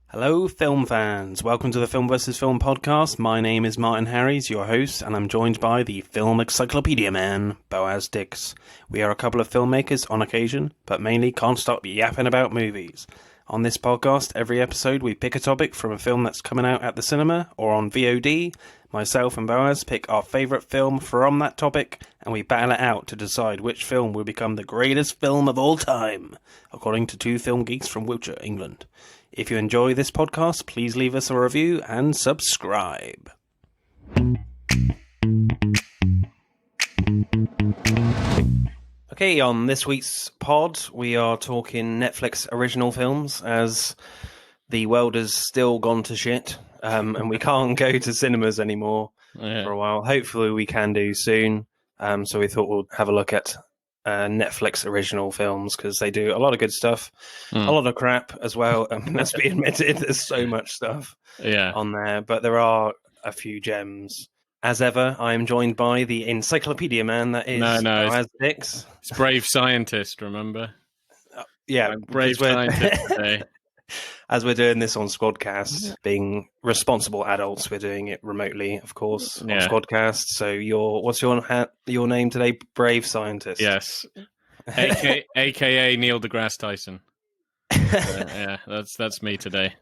Hello, film fans. Welcome to the Film vs. Film podcast. My name is Martin Harries, your host, and I'm joined by the film encyclopedia man, Boaz Dix. We are a couple of filmmakers on occasion, but mainly can't stop yapping about movies. On this podcast, every episode we pick a topic from a film that's coming out at the cinema or on VOD. Myself and Boaz pick our favourite film from that topic, and we battle it out to decide which film will become the greatest film of all time, according to two film geeks from Wiltshire, England. If you enjoy this podcast, please leave us a review and subscribe. Okay, on this week's pod, we are talking Netflix original films, as the world has still gone to shit, and we can't go to cinemas anymore for a while. Hopefully we can do soon, so we thought we'll have a look at Netflix original films, because they do a lot of good stuff, a lot of crap as well. Let's be admitted, there's so much stuff on there, but there are a few gems. As ever, I am joined by the encyclopedia man that is Boaz Dix. It's Brave Scientist, remember? Brave Scientist today. As we're doing this on Squadcast, being responsible adults, we're doing it remotely, of course, on Squadcast. So what's your name today? Brave Scientist. Yes. AKA Neil deGrasse Tyson. That's me today.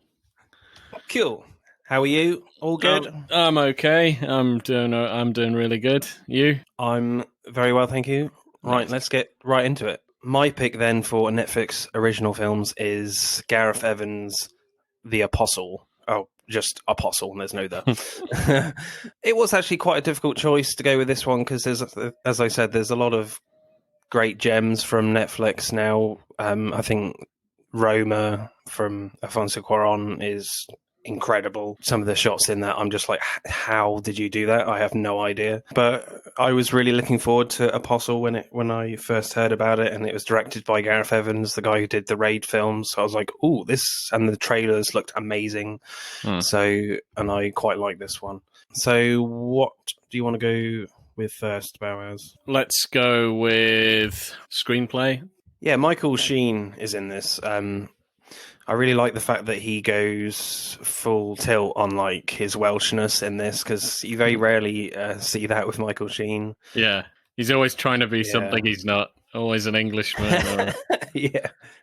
Cool. How are you? All good? I'm okay. I'm doing really good. You? I'm very well, thank you. Right, let's get right into it. My pick then for Netflix original films is Gareth Evans' The Apostle. Oh, just Apostle, and there's no the. It was actually quite a difficult choice to go with this one, because as I said, there's a lot of great gems from Netflix now. I think Roma from Alfonso Cuarón is incredible. Some of the shots in that, I'm just like, how did you do that? I have no idea. But I was really looking forward to Apostle when I first heard about it, and it was directed by Gareth Evans, the guy who did the Raid films. So I was like, oh, this, and the trailers looked amazing. So, and I quite like this one. So what do you want to go with first, Boaz? Let's go with screenplay. Yeah, Michael Sheen is in this. I really like the fact that he goes full tilt on like his Welshness in this, because you very rarely see that with Michael Sheen. Yeah, he's always trying to be something he's not. Always an Englishman. Or,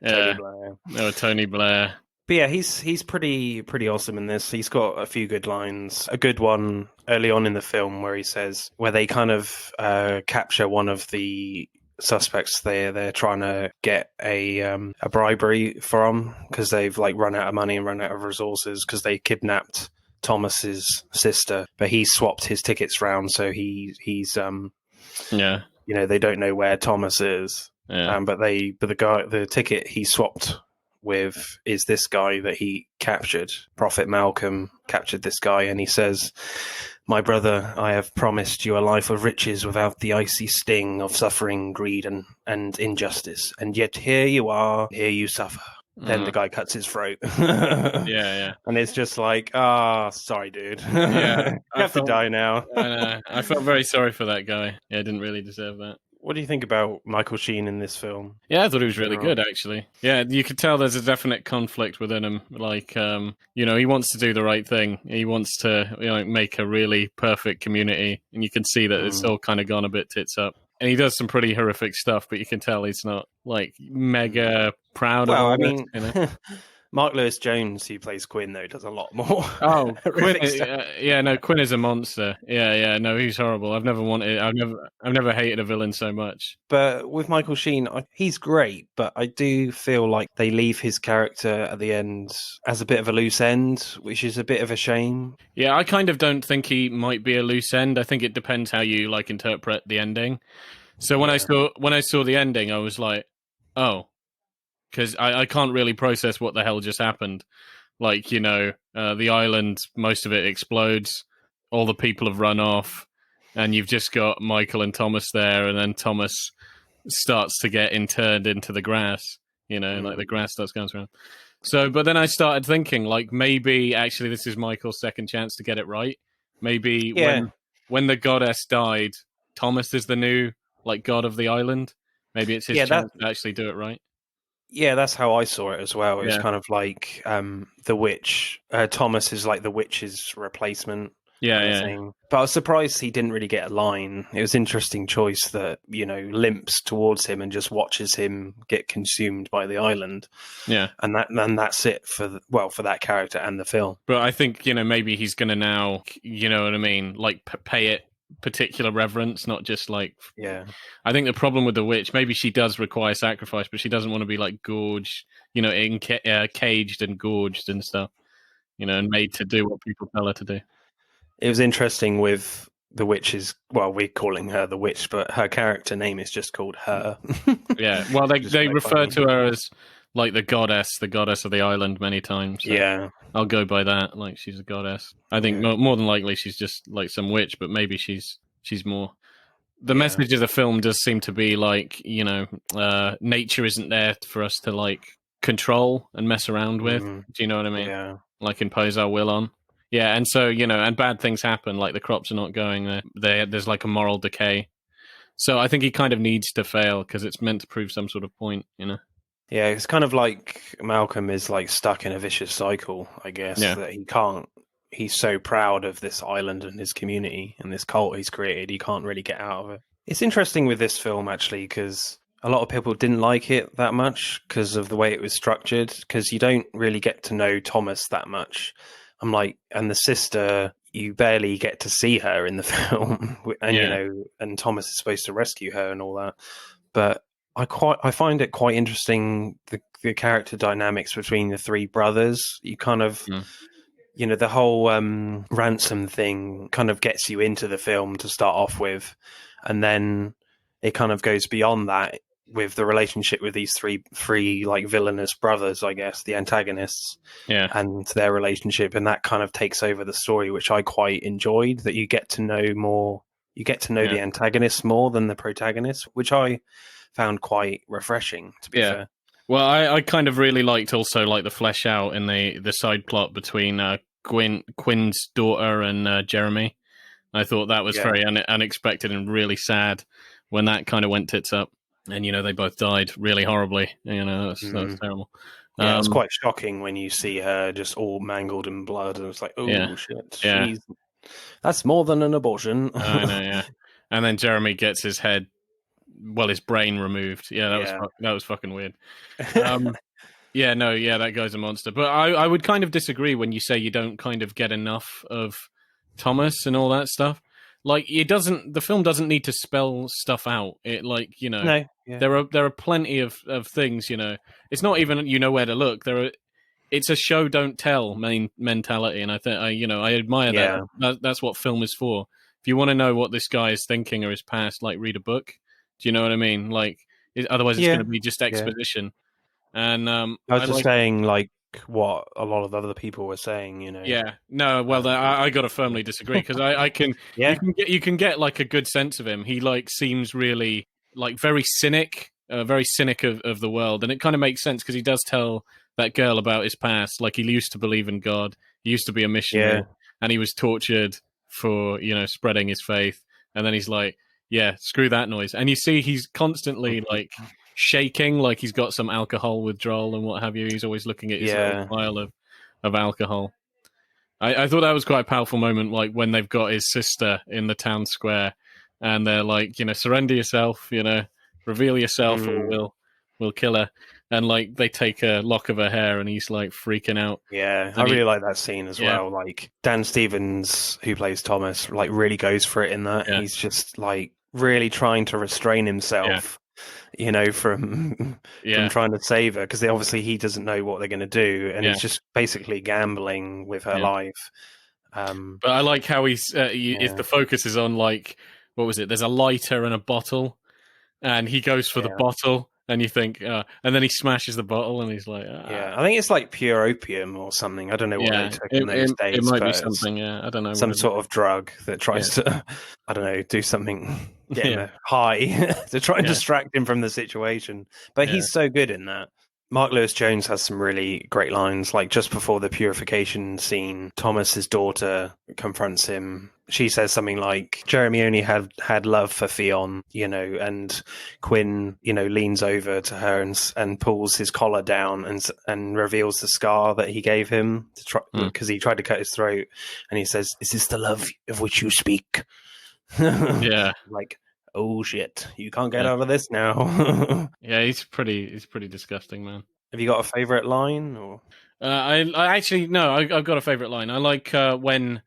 Tony Blair. No, Tony Blair. But yeah, he's pretty awesome in this. He's got a few good lines. A good one early on in the film where they kind of capture one of the suspects. They're trying to get a bribery from, because they've like run out of money and run out of resources, because they kidnapped Thomas's sister, but he swapped his tickets round, so he's they don't know where Thomas is. But the ticket he swapped with is this guy that he captured. Prophet Malcolm captured this guy, and he says, "My brother, I have promised you a life of riches without the icy sting of suffering, greed, and injustice. And yet here you are, here you suffer." Then the guy cuts his throat. And it's just like, sorry, dude. You have to die now. I felt very sorry for that guy. Yeah, I didn't really deserve that. What do you think about Michael Sheen in this film? Yeah, I thought he was really good, actually. Yeah, you could tell there's a definite conflict within him. Like, he wants to do the right thing. He wants to, make a really perfect community. And you can see that it's all kind of gone a bit tits up. And he does some pretty horrific stuff, but you can tell he's not, like, mega proud of it. Mark Lewis Jones, who plays Quinn, though, does a lot more. Oh, Quinn! Quinn is a monster. No, he's horrible. I've never hated a villain so much. But with Michael Sheen, he's great, but I do feel like they leave his character at the end as a bit of a loose end, which is a bit of a shame. Yeah, I kind of don't think he might be a loose end. I think it depends how you interpret the ending. So when I saw the ending, I was like, oh. Because I can't really process what the hell just happened. The island, most of it explodes. All the people have run off. And you've just got Michael and Thomas there. And then Thomas starts to get interned into the grass. The grass starts going around. So, but then I started thinking, maybe actually this is Michael's second chance to get it right. Maybe when the goddess died, Thomas is the new, god of the island. Maybe it's his chance to actually do it right. Yeah, that's how I saw it as well. It was Yeah, kind of like the witch. Thomas is like the witch's replacement yeah, kind of yeah, thing. But I was surprised he didn't really get a line. It was an interesting choice that, limps towards him and just watches him get consumed by the island. yeah. And that's it for that character and the film. But I think maybe he's gonna now, you know what I mean, like pay it particular reverence, not just like. Yeah. I think the problem with the witch, maybe she does require sacrifice, but she doesn't want to be like gorged, caged and gorged and stuff, and made to do what people tell her to do. It was interesting with the witch's, well, we're calling her the witch, but her character name is just called Her. Yeah, well, Which is they quite refer funny. to her as like the goddess of the island many times. So Yeah. I'll go by that. Like she's a goddess. I think Yeah. more than likely she's just like some witch, but maybe she's more. The Yeah. message of the film does seem to be like, nature isn't there for us to like control and mess around with. Mhm. Do you know what I mean? Yeah. Like impose our will on. Yeah, and so and bad things happen. Like the crops are not going there. There's like a moral decay. So I think he kind of needs to fail because it's meant to prove some sort of point. Yeah, it's kind of like Malcolm is like stuck in a vicious cycle, I guess, Yeah. that he can't. He's so proud of this island and his community and this cult he's created, he can't really get out of it. It's interesting with this film, actually, because a lot of people didn't like it that much because of the way it was structured, because you don't really get to know Thomas that much. And the sister, you barely get to see her in the film, and Yeah. and Thomas is supposed to rescue her and all that. But I find it quite interesting, the character dynamics between the three brothers. You kind of, the whole ransom thing kind of gets you into the film to start off with, and then it kind of goes beyond that with the relationship with these three like villainous brothers, I guess, the antagonists, Yeah. and their relationship, and that kind of takes over the story, which I quite enjoyed. That you get to know more, you get to know the antagonists more than the protagonists, which I found quite refreshing, to be fair. Well, I kind of really liked also like the flesh out in the side plot between Quinn's daughter and Jeremy. I thought that was very unexpected and really sad when that kind of went tits up, and they both died really horribly. That's terrible. Yeah, it's quite shocking when you see her just all mangled in blood, and it's like, oh shit, that's more than an abortion. I know, yeah. And then Jeremy gets his head, his brain removed. Yeah, that was fucking weird. That guy's a monster. But I would kind of disagree when you say you don't kind of get enough of Thomas and all that stuff. Like the film doesn't need to spell stuff out. It No, there are plenty of things. It's not even where to look. It's a show don't tell mentality, and I think I admire that. That's what film is for. If you want to know what this guy is thinking or his past, like read a book. Do you know what I mean? Like otherwise it's going to be just exposition. And I was just saying like what a lot of other people were saying. Yeah. No. Well, I got to firmly disagree because I can. You can get like a good sense of him. He like seems really like very cynic of the world, and it kind of makes sense because he does tell that girl about his past. Like he used to believe in God. He used to be a missionary, and he was tortured for spreading his faith. And then he's like, yeah, screw that noise. And you see he's constantly like shaking, like he's got some alcohol withdrawal and what have you. He's always looking at his vial of alcohol. I thought that was quite a powerful moment, like when they've got his sister in the town square and they're like, surrender yourself, reveal yourself or we'll kill her. And like they take a lock of her hair and he's like freaking out. Yeah, I really like that scene as well. Like Dan Stevens, who plays Thomas, like really goes for it in that. He's just like really trying to restrain himself, from trying to save her, because obviously he doesn't know what they're going to do, and he's just basically gambling with her life. But I like how if the focus is on like, what was it? There's a lighter and a bottle, and he goes for the bottle. And you think, and then he smashes the bottle, and he's like, I think it's like pure opium or something. I don't know what they took in those days. It might be something, I don't know. Some sort of drug that tries to, I don't know, do something, get him high to try and distract him from the situation. But he's so good in that. Mark Lewis Jones has some really great lines. Like just before the purification scene, Thomas's daughter confronts him. She says something like, "Jeremy only had love for Theon," and Quinn, leans over to her and pulls his collar down and reveals the scar that he gave him because he tried to cut his throat, and he says, "Is this the love of which you speak?" Yeah. Like, oh shit, you can't get out of this now. Yeah, he's pretty disgusting, man. Have you got a favorite line? Or I actually no, I've got a favorite line. I like when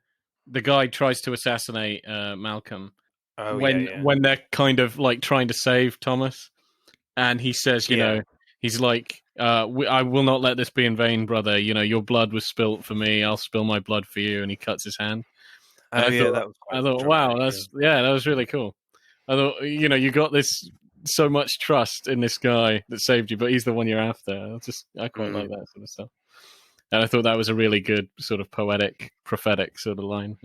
the guy tries to assassinate Malcolm. When they're kind of like trying to save Thomas, and he says, you know, he's like, I will not let this be in vain, brother. You know, your blood was spilt for me. I'll spill my blood for you. And he cuts his hand. I thought, wow, that was really cool. I thought, you got this so much trust in this guy that saved you, but he's the one you're after. I quite like that sort of stuff. And I thought that was a really good sort of poetic, prophetic sort of line.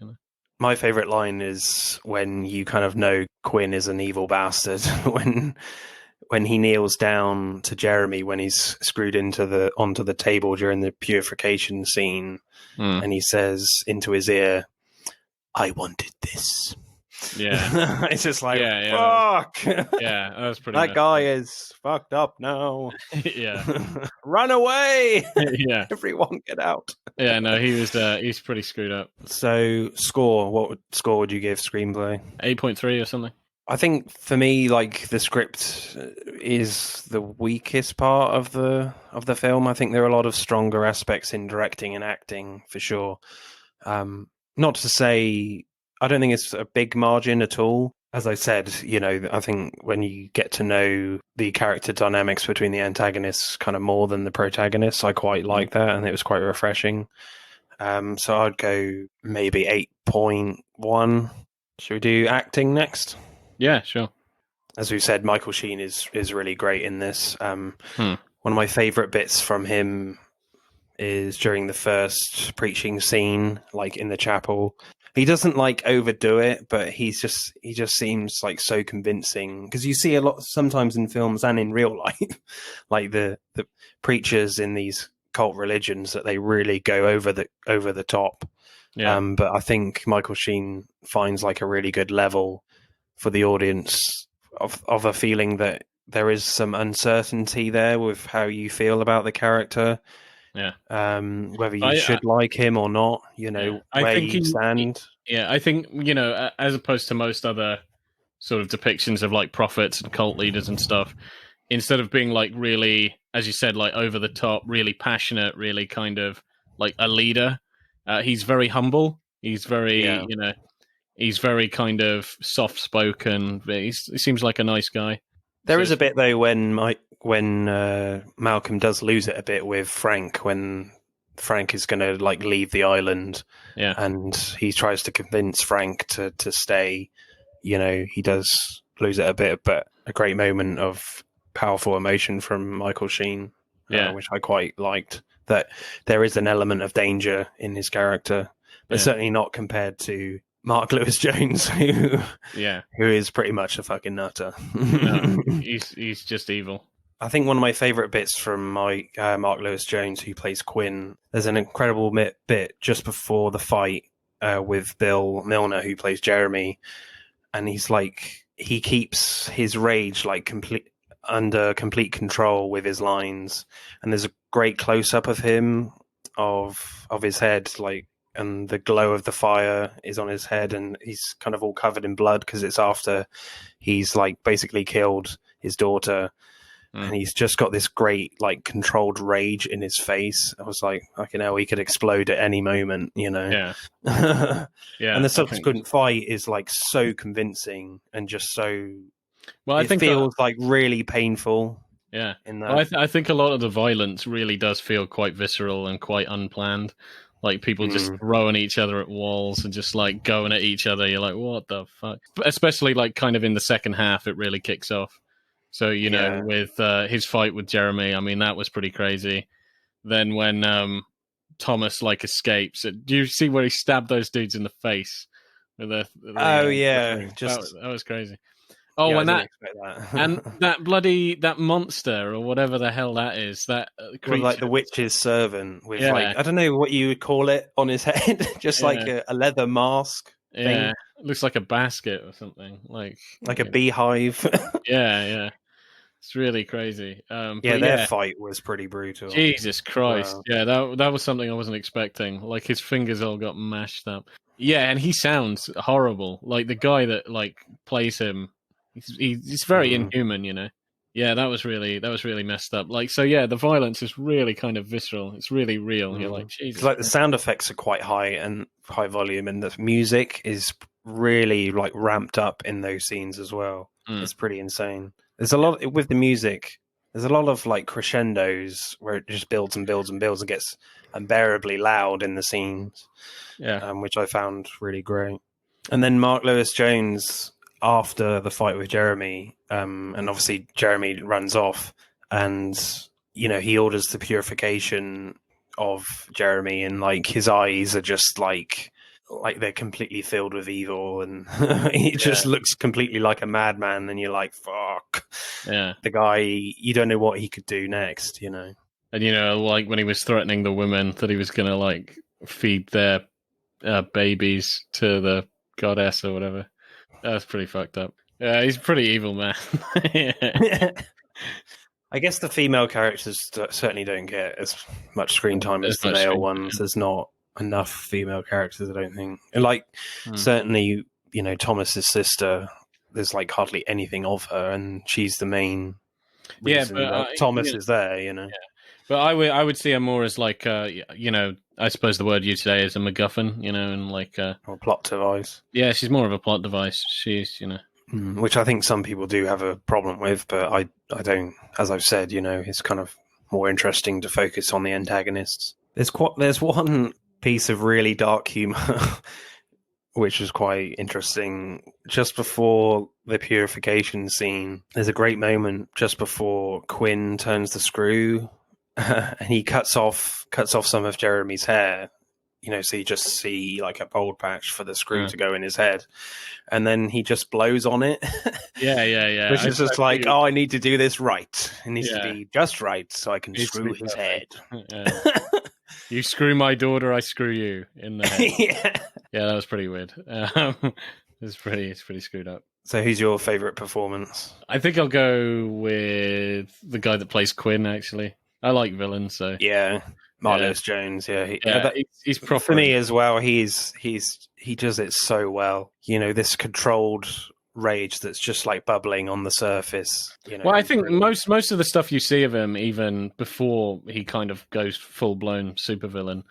My favorite line is when you kind of know Quinn is an evil bastard when he kneels down to Jeremy when he's screwed onto the table during the purification scene, and he says into his ear, "I wanted this." Yeah. It's just like, fuck. Yeah, that was pretty. That guy is fucked up now. Yeah. Run away. Yeah. Everyone get out. Yeah, no, he's pretty screwed up. So score, what score would you give Screenplay? 8.3 or something. I think for me, like, the script is the weakest part of the film. I think there are a lot of stronger aspects in directing and acting for sure. Not to say I don't think it's a big margin at all. As I said, I think when you get to know the character dynamics between the antagonists kind of more than the protagonists, I quite like that, and it was quite refreshing. So I'd go maybe 8.1. Should we do acting next? Yeah, sure. As we said, Michael Sheen is really great in this. One of my favourite bits from him is during the first preaching scene, like in the chapel. He doesn't like overdo it, but he just seems like so convincing, because you see a lot sometimes in films and in real life, like the preachers in these cult religions, that they really go over the top. Yeah. But I think Michael Sheen finds like a really good level for the audience of a feeling that there is some uncertainty there with how you feel about the character. Yeah. Whether you should like him or not, where you stand. I think, as opposed to most other sort of depictions of like prophets and cult leaders and stuff, instead of being like really, as you said, like over the top, really passionate, really kind of like a leader, he's very humble. He's very, he's very kind of soft spoken. He seems like a nice guy. There is a bit though when Malcolm does lose it a bit with Frank, when Frank is going to like leave the island, and he tries to convince Frank to stay. He does lose it a bit, but a great moment of powerful emotion from Michael Sheen, which I quite liked. That there is an element of danger in his character, but certainly not compared to Mark Lewis Jones, who is pretty much a fucking nutter. No, he's just evil. I think one of my favorite bits from Mark Lewis Jones, who plays Quinn, there's an incredible bit just before the fight with Bill Milner, who plays Jeremy, and he's like, he keeps his rage like under complete control with his lines, and there's a great close up of him of his head, like, and the glow of the fire is on his head, and he's kind of all covered in blood because it's after he's like basically killed his daughter. And he's just got this great, like, controlled rage in his face. I was like, fucking hell, he could explode at any moment, Yeah. And the subsequent fight is, like, so convincing and just so... Well, I think it feels, like, really painful. Yeah. In that. Well, I think a lot of the violence really does feel quite visceral and quite unplanned. Like, people just throwing each other at walls and just, like, going at each other. You're like, what the fuck? Especially, like, kind of in the second half, it really kicks off. So, with his fight with Jeremy, I mean, that was pretty crazy. Then when Thomas, like, escapes, do you see where he stabbed those dudes in the face? With that was crazy. Oh, Yeah, I and didn't that expect and that. that monster or whatever the hell that is, that Well, like creature. the witch's servant with Yeah, like I don't know what you would call it on his head, just like yeah, a leather mask yeah. thing, It looks like a basket or something. like a beehive. Yeah, yeah. It's really crazy. Yeah, But their yeah, fight was pretty brutal Jesus as Christ. well. Yeah, that was something I wasn't expecting. Like his fingers all got mashed up. Yeah, and he sounds horrible. Like the guy that like plays him, he's very Mm. inhuman, you know. Yeah, that was really messed up. Like so, yeah, the violence is really kind of visceral. It's really real. You're like, Because Jesus like the Christ. sound effects are quite high and high volume, and the music is really like ramped up in those scenes as well. Mm. It's pretty insane. There's a lot with the music. There's a lot of like crescendos where it just builds and builds and builds and gets unbearably loud in the scenes, Yeah, which I found really great. And then Mark Lewis Jones after the fight with Jeremy, and obviously Jeremy runs off, and he orders the purification of Jeremy, and like his eyes are just like they're completely filled with evil, and he just looks completely like a madman, and you're like, fuck, yeah. the guy, you don't know what he could do next. And like when he was threatening the women that he was gonna like feed their babies to the goddess or whatever. That's pretty fucked up. Yeah, he's a pretty evil man. Yeah. I guess the female characters certainly don't get as much screen time as There's the no male screen ones. There's not enough female characters, I don't think. And like, Hmm. certainly, Thomas's sister, there's like hardly anything of her, and she's the main Yeah, reason but that Thomas is there. but I would see her more as like I suppose the word you say is a MacGuffin, and like Or plot device. yeah, she's more of a plot device. She's Which I think some people do have a problem with, but I don't. As I've said, it's kind of more interesting to focus on the antagonists. There's one piece of really dark humor, which is quite interesting. Just before the purification scene, there's a great moment just before Quinn turns the screw, and he cuts off some of Jeremy's hair. So you just see like a bald patch for the screw to go in his head, and then he just blows on it. yeah. Which is just like, I need to do this right. It needs to Yeah. be just right so I can Needs to screw be his head. perfect. You screw my daughter, I screw you in the head. Yeah. Yeah, that was pretty weird. It's pretty screwed up. So who's your favourite performance? I think I'll go with the guy that plays Quinn. Actually, I like villains, so Yeah. Marlos Jones, yeah. he's proper. For me as well, he does it so well. This controlled rage that's just like bubbling on the surface. Well, I think most of the stuff you see of him, even before he kind of goes full blown supervillain,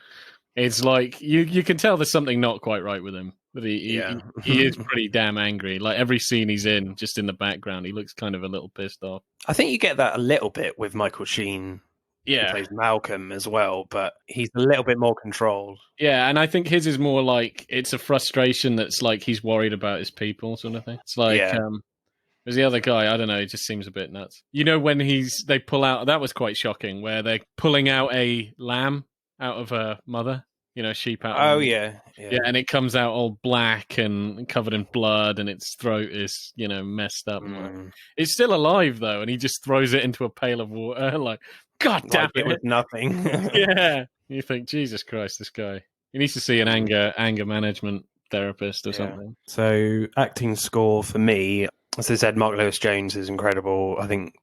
it's like you can tell there's something not quite right with him. But he is pretty damn angry. Like every scene he's in, just in the background, he looks kind of a little pissed off. I think you get that a little bit with Michael Sheen. Yeah, who plays Malcolm as well, but he's a little bit more controlled. Yeah, and I think his is more like it's a frustration that's like he's worried about his people, sort of thing. It's like there's the other guy, I don't know, he just seems a bit nuts. When they pull out, that was quite shocking, where they're pulling out a lamb out of her mother, sheep out of her mother. Yeah, and it comes out all black and covered in blood, and its throat is, messed up. It's still alive though, and he just throws it into a pail of water, like, God damn it! With nothing. Yeah, you think, Jesus Christ, this guy. He needs to see an anger management therapist or something. So, acting score for me, as I said, Mark Lewis Jones is incredible. I think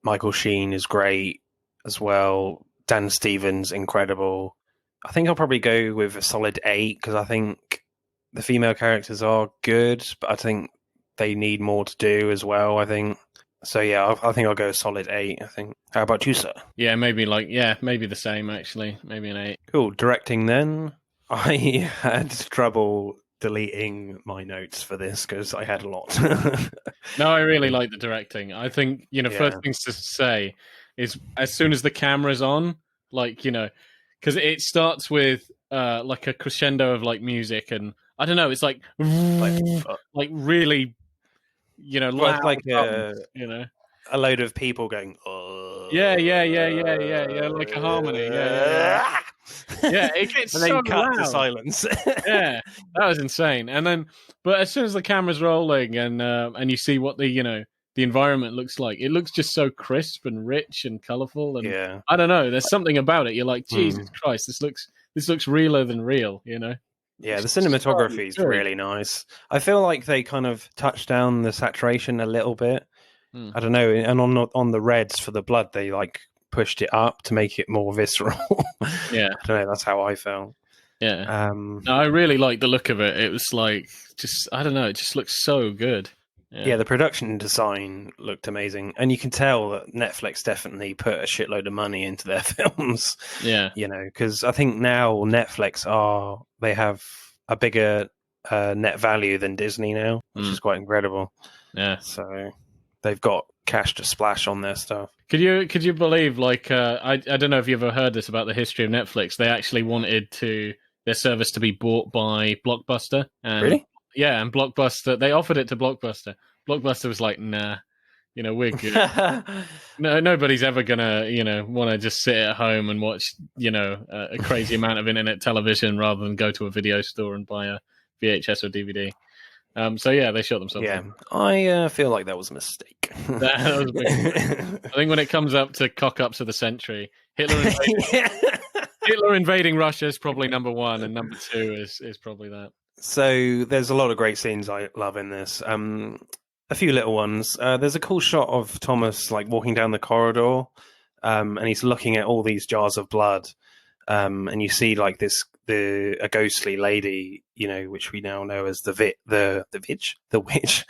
Michael Sheen is great as well. Dan Stevens, incredible. I think I'll probably go with a solid 8 because I think the female characters are good, but I think they need more to do as well, I think. So yeah, I think I'll go a solid 8, I think. How about you, sir? Yeah, maybe maybe the same, actually. Maybe an 8. Cool. Directing then. I had trouble deleting my notes for this because I had a lot. No, I really like the directing. I think, first things to say is as soon as the camera's on, like, because it starts with like a crescendo of like music, and I don't know, it's like really, loud, like a load of people going, yeah, like a harmony, yeah. Yeah, it gets and then so cut to loud. silence. Yeah, that was insane. And then, but as soon as the camera's rolling and you see what the environment looks like, it looks just so crisp and rich and colorful. And Yeah. I don't know, there's something about it. You're like, Jesus Mm. Christ, this looks realer than real. Yeah, the It's so cinematography is good. really nice. I feel like they kind of touched down the saturation a little bit. Hmm. I don't know, and on the reds for the blood, they like pushed it up to make it more visceral. Yeah, I don't know. That's how I felt. yeah. No, I really like the look of it. It was like just I don't know, it just looks so good. Yeah, the production design looked amazing, and you can tell that Netflix definitely put a shitload of money into their films. Yeah. Because I think now Netflix they have a bigger net value than Disney now, which is quite incredible. Yeah. So they've got cash to splash on their stuff. Could you believe like I don't know if you ever heard this about the history of Netflix. They actually wanted their service to be bought by Blockbuster. And Really? yeah, and Blockbuster, they offered it to Blockbuster. Blockbuster was like, nah, we're good. No, nobody's ever gonna, want to just sit at home and watch, a crazy amount of internet television rather than go to a video store and buy a VHS or DVD. So yeah, they shot themselves. Yeah, I feel like that was a mistake. That was a big I think when it comes up to cock-ups of the century, Hitler invading Russia is probably number one, and number two is probably that. So there's a lot of great scenes I love in this. A few little ones. There's a cool shot of Thomas like walking down the corridor, and he's looking at all these jars of blood, and you see like a ghostly lady, which we now know as the witch.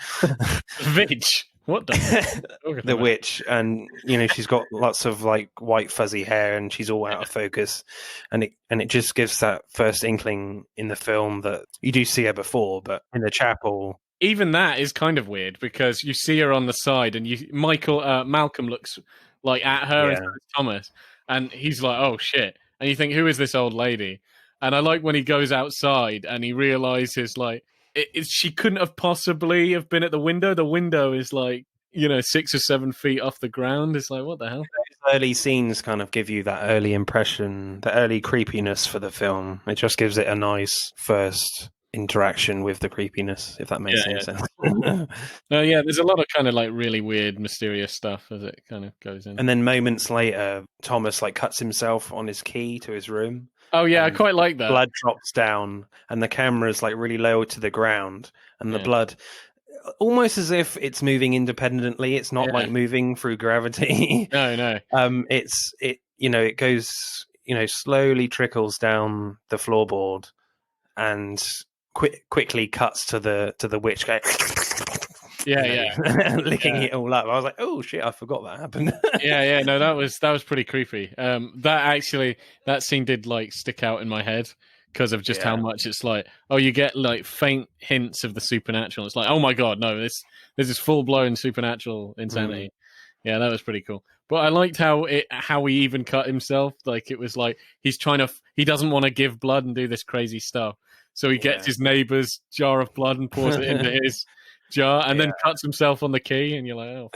Vitch. What the witch, and she's got lots of like white fuzzy hair, and she's all out of focus, and it just gives that first inkling in the film that you do see her before, but in the chapel. Even that is kind of weird because you see her on the side, and Malcolm looks like at her instead of Thomas, and he's like, "Oh shit!" And you think, "Who is this old lady?" And I like when he goes outside and he realizes like she couldn't have possibly have been at the window. The window is like 6 or 7 feet off the ground. It's like, what the hell? Those early scenes kind of give you that early impression, the early creepiness for the film. It just gives it a nice first interaction with the creepiness, if that makes any sense. No, yeah, there's a lot of kind of like really weird, mysterious stuff as it kind of goes in. And then moments later, Thomas like cuts himself on his key to his room. Oh yeah, I quite like that. Blood drops down, and the camera's like really low to the ground, and the blood, almost as if it's moving independently. It's not like moving through gravity. No. It goes, slowly trickles down the floorboard, and quickly cuts to the witch going. Licking it all up. I was like, oh shit, I forgot that happened. No, that was pretty creepy. That scene did like stick out in my head because of just how much it's like, oh, you get like faint hints of the supernatural. It's like, oh my god, no, this is full blown supernatural insanity. Yeah, that was pretty cool. But I liked how he even cut himself. Like it was like he doesn't want to give blood and do this crazy stuff. So he gets his neighbor's jar of blood and pours it into his jar, and then cuts himself on the key, and you're like, oh.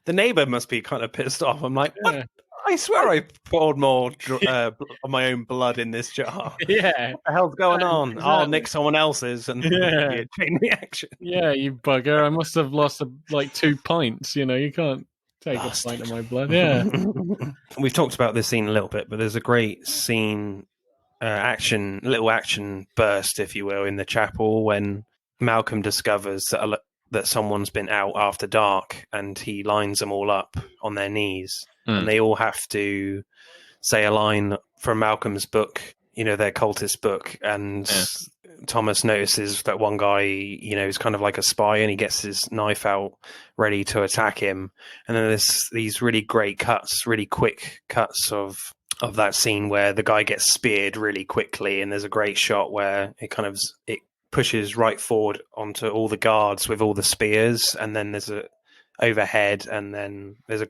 The neighbor must be kind of pissed off. I'm like, what? I swear I poured more of my own blood in this jar. Yeah. What the hell's going on? Exactly. I'll nick someone else's and chain reaction. Yeah, you bugger. I must have lost like 2 pints. You can't take a pint of my blood. Yeah. We've talked about this scene a little bit, but there's a great scene, little action burst, if you will, in the chapel when Malcolm discovers that someone's been out after dark, and he lines them all up on their knees, and they all have to say a line from Malcolm's book, their cultist book, and Thomas notices that one guy, is kind of like a spy, and he gets his knife out ready to attack him, and then there's these really great cuts, really quick cuts of that scene where the guy gets speared really quickly, and there's a great shot where it pushes right forward onto all the guards with all the spears, and then there's a overhead, and then there's a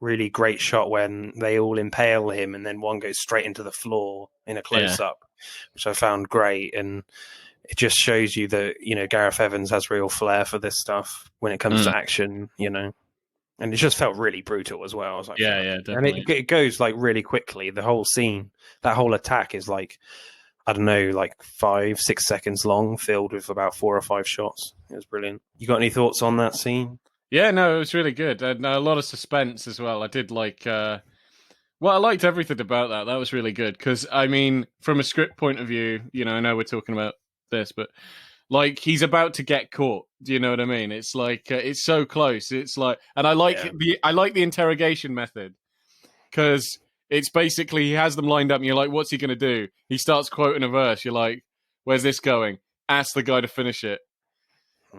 really great shot when they all impale him, and then one goes straight into the floor in a close-up, which I found great, and it just shows you that Gareth Evans has real flair for this stuff when it comes to action. and it just felt really brutal as well. I was like, Yeah, fuck. yeah, And definitely. it goes like really quickly. The whole scene, that whole attack is like, I don't know, like 5-6 seconds long, filled with about 4 or 5 shots. It was brilliant. You got any thoughts on that scene? Yeah, no, it was really good, and a lot of suspense as well. I did like. Well, I liked everything about that. That was really good because, I mean, from a script point of view, I know we're talking about this, but like he's about to get caught. Do you know what I mean? It's like it's so close. It's like, and Yeah. I like the interrogation method because it's basically he has them lined up, and you're like, what's he going to do? He starts quoting a verse. You're like, where's this going? Ask the guy to finish it.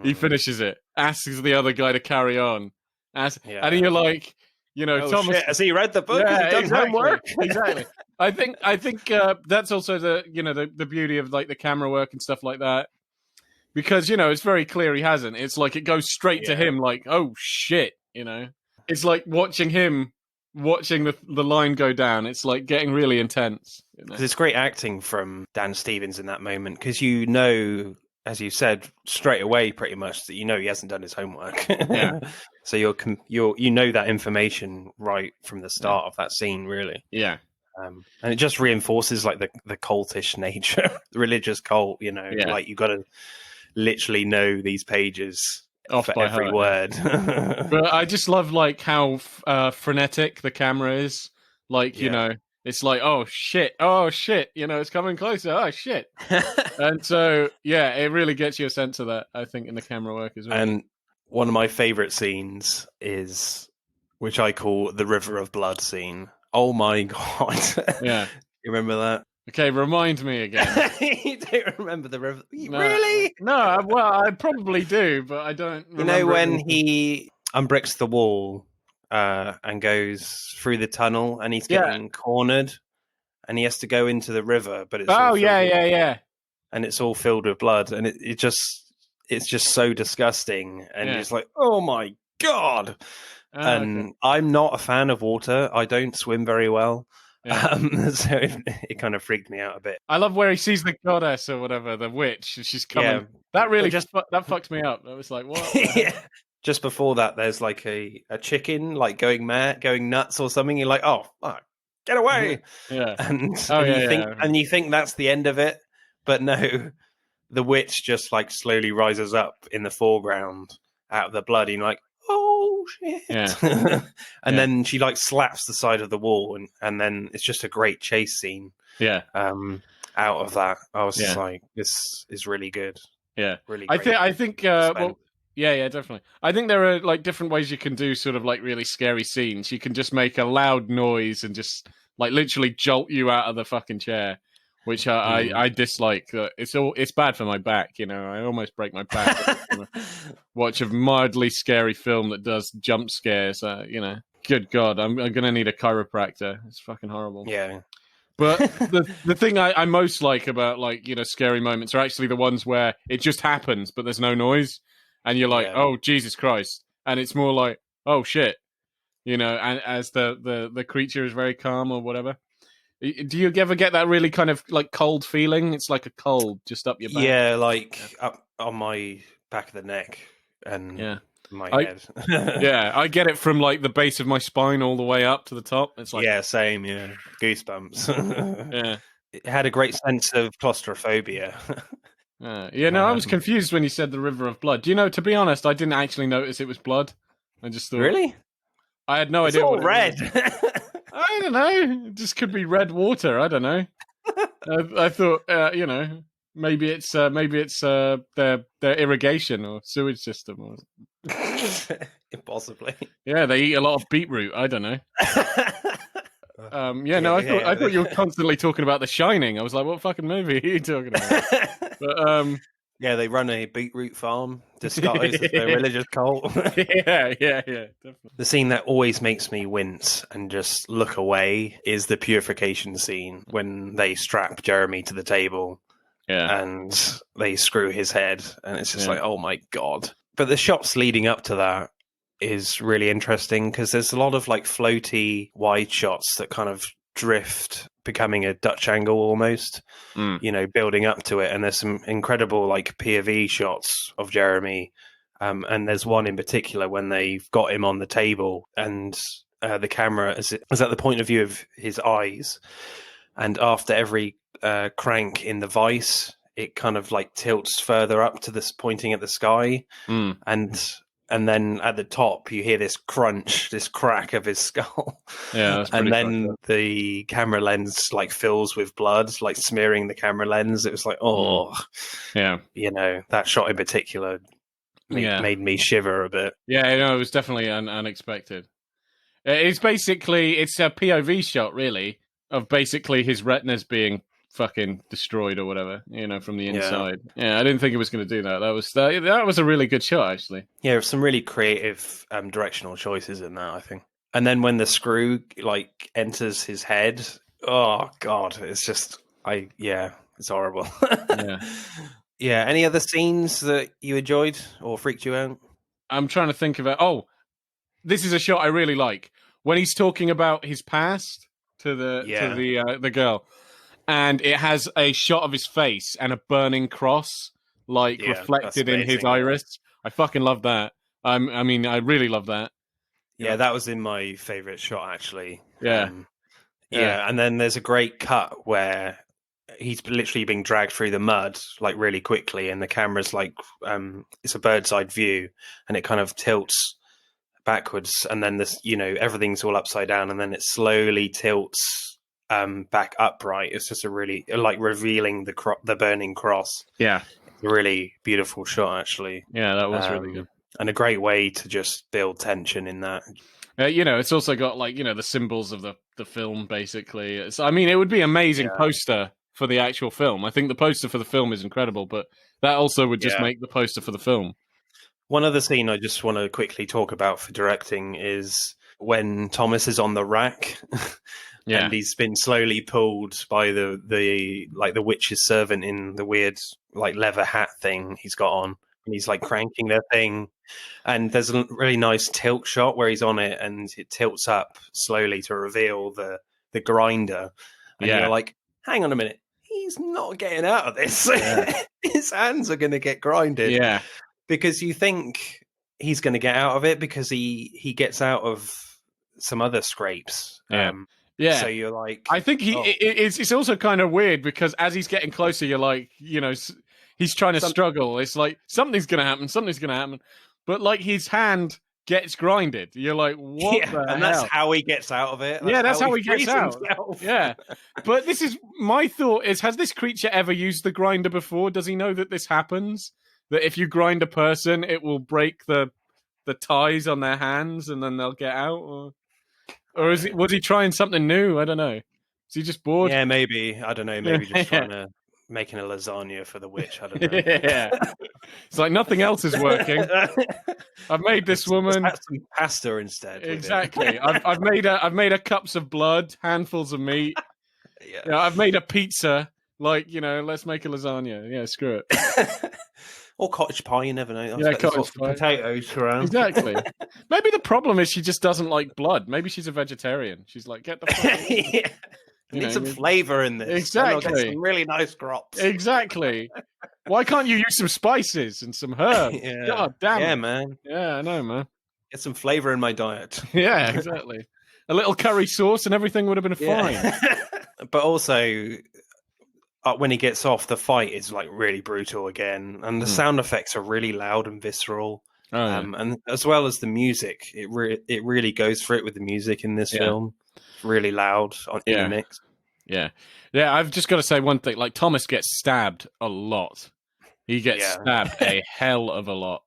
He finishes it. Asks the other guy to carry on. And you're like, Oh Thomas. shit! Has he read the book? Has he done exactly, homework? exactly. I think that's also the beauty of like the camera work and stuff like that, because it's very clear he hasn't. It's like it goes straight to him, like, oh shit, It's like watching the line go down. It's like getting really intense. Because it's great acting from Dan Stevens in that moment, because as you said, straight away, pretty much that he hasn't done his homework. Yeah. So you know that information right from the start of that scene, really. Yeah. And it just reinforces like the cultish nature, the religious cult. Like you got to literally know these pages off for by every heart, word. But I just love like how frenetic the camera is. Like it's like oh shit, it's coming closer. Oh shit. And so, yeah, it really gets you a sense of that, I think, in the camera work as well. And one of my favorite scenes is, which I call the River of Blood scene. Oh my God. Yeah. You remember that? Okay, remind me again. You don't remember the river? No. Really? No, well, I probably do, but I don't remember. When he unbricks the wall and goes through the tunnel and he's getting cornered and he has to go into the river, but it's yeah. And it's all filled with blood, and it's just so disgusting, and it's like, oh my God. And I'm not a fan of water. I don't swim very well. So it kind of freaked me out a bit. I love where he sees the goddess or whatever, the witch, and she's coming. Yeah. That really that fucked me up. I was like, what? Just before that, there's like a chicken like going mad, going nuts or something. You're like, oh fuck, get away! Yeah. And you think that's the end of it, but no, the witch just like slowly rises up in the foreground out of the blood. And you're like, oh shit! Yeah. And then she like slaps the side of the wall, and then it's just a great chase scene. Yeah. Out of that, I was just like, this is really good. Yeah. Really. I think. Yeah, definitely. I think there are like different ways you can do sort of like really scary scenes. You can just make a loud noise and just like literally jolt you out of the fucking chair, which I dislike. It's bad for my back. I almost break my back. Watch a mildly scary film that does jump scares. Good God, I'm gonna need a chiropractor. It's fucking horrible. Yeah. But the thing I most like about like scary moments are actually the ones where it just happens, but there's no noise. And you're like, oh, Jesus Christ. And it's more like, oh, shit. And as the creature is very calm or whatever. Do you ever get that really kind of like cold feeling? It's like a cold just up your back. Yeah, like up on my back of the neck and my head. Yeah, I get it from like the base of my spine all the way up to the top. It's like same, goosebumps. Yeah. It had a great sense of claustrophobia. I was confused when you said the River of Blood. To be honest, I didn't actually notice it was blood. I just thought... Really? I had no it's idea all what red. I don't know. It just could be red water. I don't know. I thought, maybe it's their irrigation or sewage system. Or... Possibly. Yeah, they eat a lot of beetroot. I don't know. I thought you were constantly talking about The Shining. I was like, what fucking movie are you talking about? But they run a beetroot farm disguised as their religious cult. yeah, definitely. The scene that always makes me wince and just look away is the purification scene when they strap Jeremy to the table. Yeah. And they screw his head, and it's just like, oh my God. But the shots leading up to that is really interesting because there's a lot of like floaty wide shots that kind of drift, becoming a Dutch angle almost, building up to it. And there's some incredible like POV shots of Jeremy And there's one in particular when they've got him on the table, and the camera is at the point of view of his eyes, and after every crank in the vice, it kind of like tilts further up to this, pointing at the sky, and then at the top you hear this crunch, this crack of his skull. Yeah, that's and pretty then the camera lens like fills with blood, like smearing the camera lens. It was like, oh, yeah, you know, that shot in particular made me shiver a bit. Yeah, no, it was definitely unexpected. It's a POV shot, really, of basically his retinas being fucking destroyed or whatever, you know, from the inside. Yeah, I didn't think it was going to do that. That was a really good shot, actually. Yeah, some really creative directional choices in that, I think. And then when the screw like enters his head, oh god, it's just it's horrible. Yeah. Any other scenes that you enjoyed or freaked you out? I'm trying to think of it. Oh, this is a shot I really like when he's talking about his past to the girl. And it has a shot of his face and a burning cross, like reflected in his iris. I fucking love that. I really love that. Yeah, that was in my favorite shot, actually. Yeah. And then there's a great cut where he's literally being dragged through the mud, like really quickly, and the camera's like, it's a bird's eye view, and it kind of tilts backwards, and then this, you know, everything's all upside down, and then it slowly tilts back upright. It's just a really like revealing the burning cross. Yeah, a really beautiful shot, actually. Yeah, that was really good, and a great way to just build tension in that. You know, it's also got like, you know, the symbols of the film. Basically, it would be an amazing poster for the actual film. I think the poster for the film is incredible, but that also would just make the poster for the film. One other scene I just want to quickly talk about for directing is when Thomas is on the rack. Yeah. And he's been slowly pulled by the witch's servant in the weird like leather hat thing he's got on, and he's like cranking the thing. And there's a really nice tilt shot where he's on it, and it tilts up slowly to reveal the grinder. And you're like, hang on a minute, he's not getting out of this. Yeah. His hands are going to get grinded. Yeah, because you think he's going to get out of it because he gets out of some other scrapes. Yeah. So you're like, I think it's also kind of weird because as he's getting closer, you're like, you know, he's trying to struggle. It's like something's going to happen. But like his hand gets grinded. You're like, what the hell? And that's how he gets out of it. That's how he gets out. Yeah. But this is my thought is, has this creature ever used the grinder before? Does he know that this happens? That if you grind a person, it will break the ties on their hands and then they'll get out? Or was he trying something new? I don't know. Is he just bored? Yeah, maybe. I don't know. Maybe just making a lasagna for the witch. I don't know. Yeah. It's like nothing else is working. I've made this woman some pasta instead. Exactly. I've made her cups of blood, handfuls of meat. Yeah. I've made a pizza. Like, you know, let's make a lasagna. Yeah, screw it. Or cottage pie, you never know. Cottage pie. Potatoes around. Exactly. Maybe the problem is she just doesn't like blood. Maybe she's a vegetarian. She's like, get the fuck yeah. You need some flavour in this. Exactly. Get some really nice crops. Exactly. Why can't you use some spices and some herbs? Yeah. God damn it. Yeah, man. Yeah, I know, man. Get some flavour in my diet. Yeah, exactly. A little curry sauce and everything would have been fine. But also, when he gets off, the fight is like really brutal again, and the sound effects are really loud and visceral. And as well as the music, it really goes for it with the music in this film. Really loud in the mix. Yeah. I've just got to say one thing: like Thomas gets stabbed a lot. He gets stabbed a hell of a lot.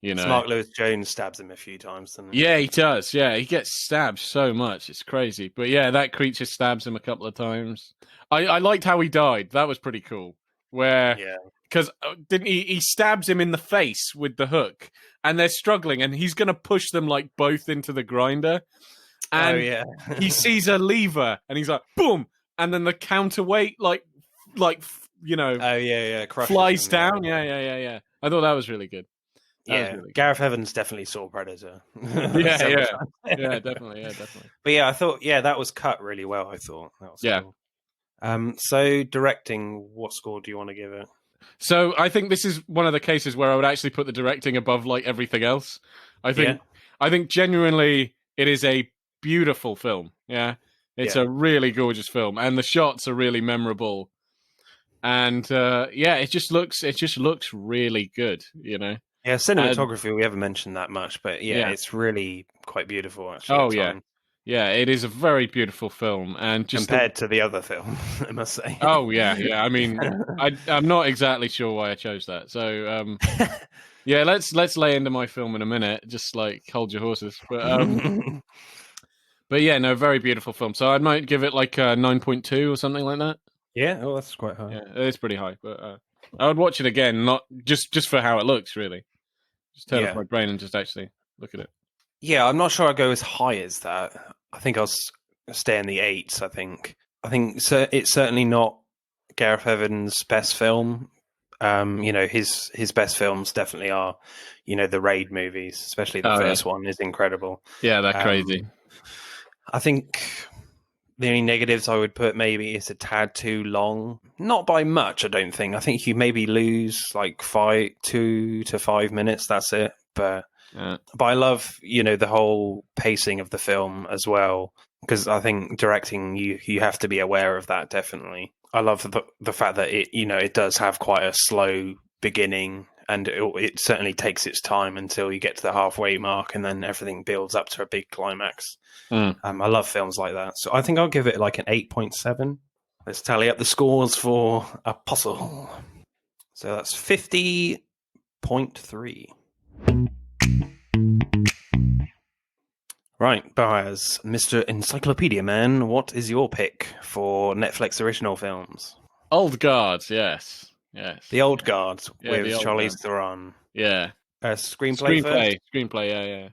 You know, Mark Lewis Jones stabs him a few times. Doesn't he? Yeah, he does. Yeah, he gets stabbed so much; it's crazy. But yeah, that creature stabs him a couple of times. I liked how he died. That was pretty cool. Because didn't he stabs him in the face with the hook, and they're struggling, and he's going to push them like both into the grinder. And he sees a lever, and he's like, boom, and then the counterweight, like you know, flies down. Yeah. I thought that was really good. Gareth Evans definitely saw Predator. Definitely. But I thought that was cut really well. I thought that was cool. So directing, what score do you want to give it? So I think this is one of the cases where I would actually put the directing above like everything else. I think genuinely it is a beautiful film. Yeah. It's a really gorgeous film, and the shots are really memorable. And it just looks really good, you know. Yeah, cinematography, we haven't mentioned that much, but it's really quite beautiful, actually. Oh, yeah. Yeah, it is a very beautiful film, and just compared to the other film, I must say. Oh, yeah. I mean, I'm not exactly sure why I chose that. So, yeah, let's lay into my film in a minute. Just like hold your horses. But yeah, no, very beautiful film. So I might give it like a 9.2 or something like that. Yeah, oh, that's quite high. Yeah, it's pretty high, but I would watch it again, not just for how it looks, really. Just turn off my brain and just actually look at it. Yeah, I'm not sure I'd go as high as that. I think I'll stay in the 8s, I think. So it's certainly not Gareth Evans' best film. His best films definitely are, the Raid movies, especially the first one is incredible. Yeah, they're crazy. I think the only negatives I would put maybe is a tad too long. Not by much, I don't think. I think you maybe lose like 2 to 5 minutes. That's it. But I love, the whole pacing of the film as well. Because I think directing, you have to be aware of that, definitely. I love the fact that it does have quite a slow beginning, and it certainly takes its time until you get to the halfway mark, and then everything builds up to a big climax. I love films like that. So I think I'll give it like an 8.7. Let's tally up the scores for Apostle. So that's 50.3. Right, Boaz, Mr. Encyclopedia Man, what is your pick for Netflix original films? Old Guard, yes. The Old Guard with Charlize Theron. Yeah. Screenplay, yeah.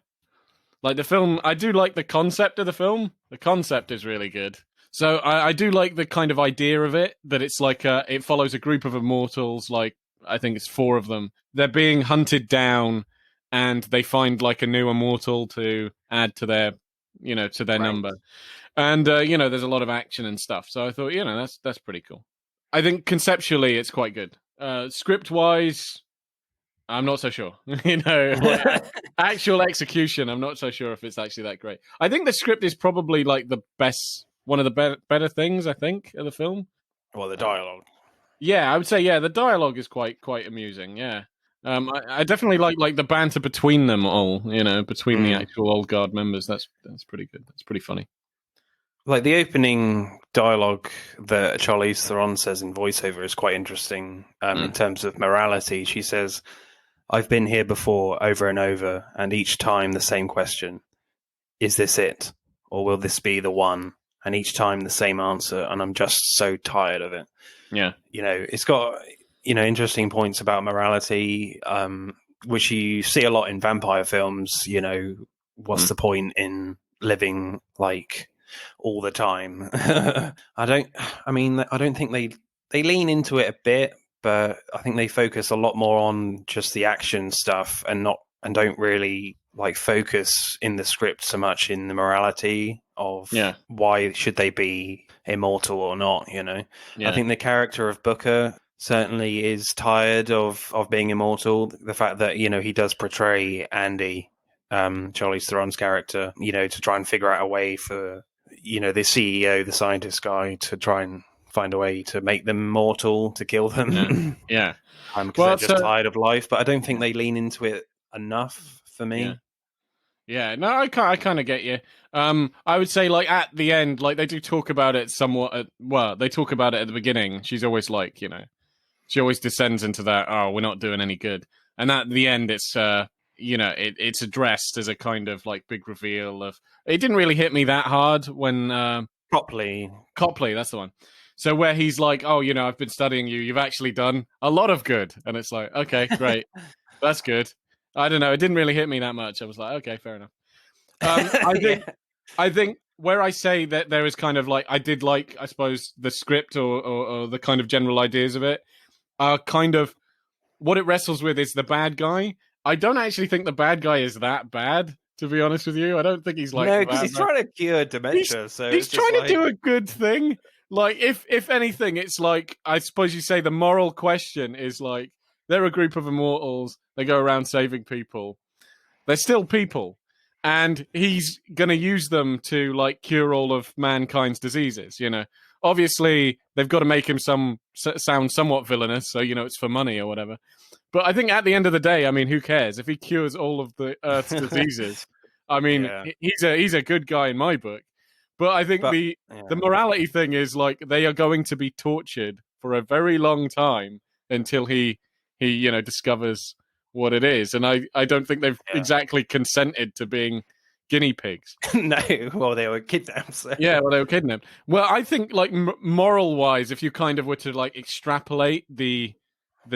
Like the film, I do like the concept of the film. The concept is really good. So I do like the kind of idea of it, that it's like it follows a group of immortals, like I think it's 4 of them. They're being hunted down, and they find like a new immortal to add to their, to their number. And, there's a lot of action and stuff. So I thought, that's pretty cool. I think conceptually it's quite good. Script-wise, I'm not so sure. Actual execution, I'm not so sure if it's actually that great. I think the script is probably like one of the better things, I think, of the film. Well, the dialogue. Yeah, I would say, the dialogue is quite amusing, yeah. I definitely like the banter between them all, between the actual Old Guard members. That's pretty good. That's pretty funny. Like the opening dialogue that Charlize Theron says in voiceover is quite interesting in terms of morality. She says, "I've been here before over and over, and each time the same question. Is this it? Or will this be the one? And each time the same answer, and I'm just so tired of it." Yeah. It's got, interesting points about morality, which you see a lot in vampire films. What's the point in living like all the time? I don't think they lean into it a bit, but I think they focus a lot more on just the action stuff and don't really like focus in the script so much in the morality of why should they be immortal or not. I think the character of Booker certainly is tired of being immortal. The fact that he does portray Andy, Charlize Theron's character, to try and figure out a way for the CEO, the scientist guy, to try and find a way to make them mortal, to kill them. Yeah. Because they're just tired of life. But I don't think they lean into it enough for me. Yeah, no, I kind of get you. I would say, like, at the end, like, they do talk about it somewhat. They talk about it at the beginning. She's always like, she always descends into that, oh, we're not doing any good. And at the end, it's, it's addressed as a kind of, like, big reveal of... It didn't really hit me that hard when... Copley, that's the one. So where he's like, oh, I've been studying you. You've actually done a lot of good. And it's like, okay, great. That's good. I don't know. It didn't really hit me that much. I was like, okay, fair enough. I think where I say that there is kind of like, I did like, I suppose, the script or the kind of general ideas of it are kind of what it wrestles with is the bad guy. I don't actually think the bad guy is that bad, to be honest with you. I don't think he's like... No, because he's trying to cure dementia. He's trying to do a good thing. like if anything, it's like I suppose you say the moral question is like they're a group of immortals. They go around saving people. They're still people, and he's gonna use them to like cure all of mankind's diseases. You know, obviously they've got to make him sound somewhat villainous, so you know it's for money or whatever. But I think at the end of the day, I mean, who cares if he cures all of the Earth's diseases? I mean, Yeah. he's a good guy in my book. But I think But the yeah. morality thing is like they are going to be tortured for a very long time until he discovers what it is, and I don't think they've Yeah. exactly consented to being guinea pigs. No, well, they were kidnapped. So. Yeah, well, they were kidnapped. Well, I think like moral wise, if you kind of were to like extrapolate the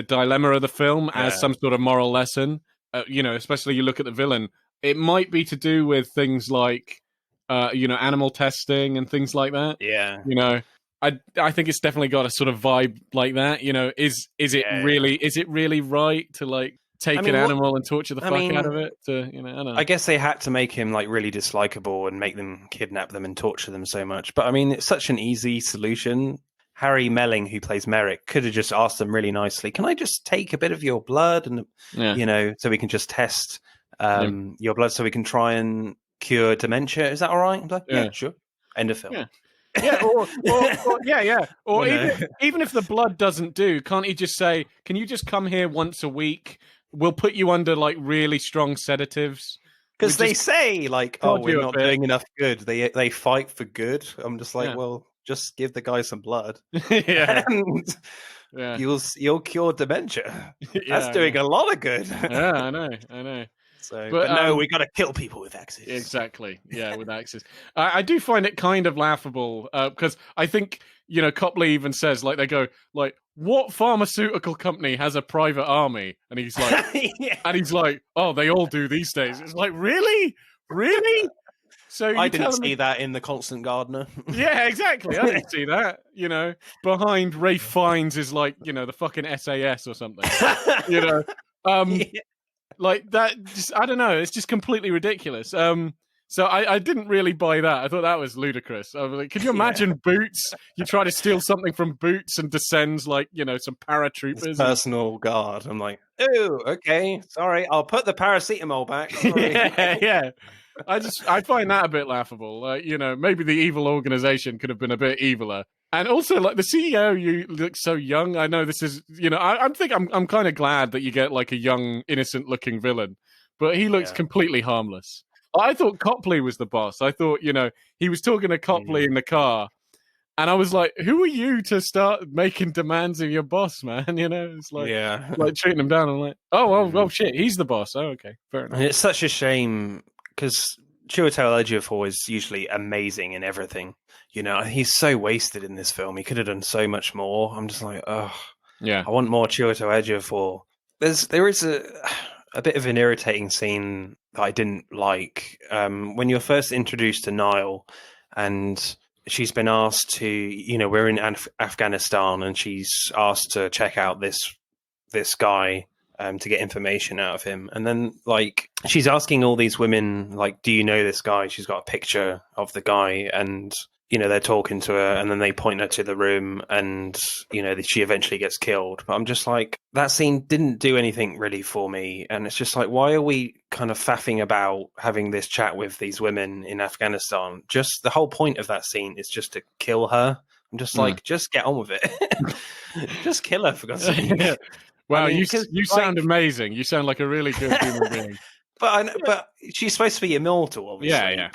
dilemma of the film as Yeah. some sort of moral lesson, especially you look at the villain, it might be to do with things like animal testing and things like that. Yeah. You know, I think it's definitely got a sort of vibe like that. You know, is it really right to like take an animal and torture the fuck out of it? I don't know. I guess they had to make him like really dislikable and make them kidnap them and torture them so much. But I mean, it's such an easy solution. Harry Melling, who plays Merrick, could have just asked them really nicely, "Can I just take a bit of your blood and so we can just test your blood so we can try and cure dementia? Is that all right?" I'm like, yeah, sure. End of film. Yeah. Or even if the blood doesn't do, can't he just say, "Can you just come here once a week? We'll put you under like really strong sedatives." Because they say like, "Oh, we're not doing enough good." They fight for good. I'm just like, well, just give the guy some blood. And you'll cure dementia. That's doing a lot of good. Yeah, I know. So, but no, we got to kill people with axes. Exactly. Yeah, with axes. I do find it kind of laughable because I think Copley even says like they go like, "What pharmaceutical company has a private army?" And he's like, "Oh, they all do these days." It's like, really. So I didn't see that in The Constant Gardener. Yeah, exactly. I didn't see that. Behind Ralph Fiennes is like the fucking SAS or something. Like that, I don't know. It's just completely ridiculous. So I didn't really buy that. I thought that was ludicrous. I was like, could you imagine Boots? You try to steal something from Boots and descends like some paratroopers. His personal guard. I'm like, oh, okay, sorry. I'll put the paracetamol back. Sorry. Yeah. I find that a bit laughable. Like, maybe the evil organization could have been a bit eviler. And also, like the CEO, you look so young. I know this is, I'm kind of glad that you get like a young, innocent-looking villain, but he looks completely harmless. I thought Copley was the boss. I thought, he was talking to Copley in the car, and I was like, "Who are you to start making demands of your boss, man?" It's like, like treating him down. I'm like, "Oh, shit, he's the boss." Oh, okay, fair enough. And it's such a shame because Chiwetel Ejiofor is usually amazing in everything. He's so wasted in this film. He could have done so much more. I'm just like, oh, yeah. I want more Chiwetel Ejiofor. There is a bit of an irritating scene that I didn't like when you're first introduced to Nile, and she's been asked to, we're in Afghanistan, and she's asked to check out this guy. To get information out of him, and then like she's asking all these women like, do you know this guy? She's got a picture of the guy, and they're talking to her, and then they point her to the room, and she eventually gets killed. But I'm just like, that scene didn't do anything really for me, and it's just like, why are we kind of faffing about having this chat with these women in Afghanistan? Just the whole point of that scene is just to kill her. I'm just like, just get on with it. Just kill her, for God's sake. Wow, you sound amazing. You sound like a really good human being. But she's supposed to be immortal, obviously. Yeah.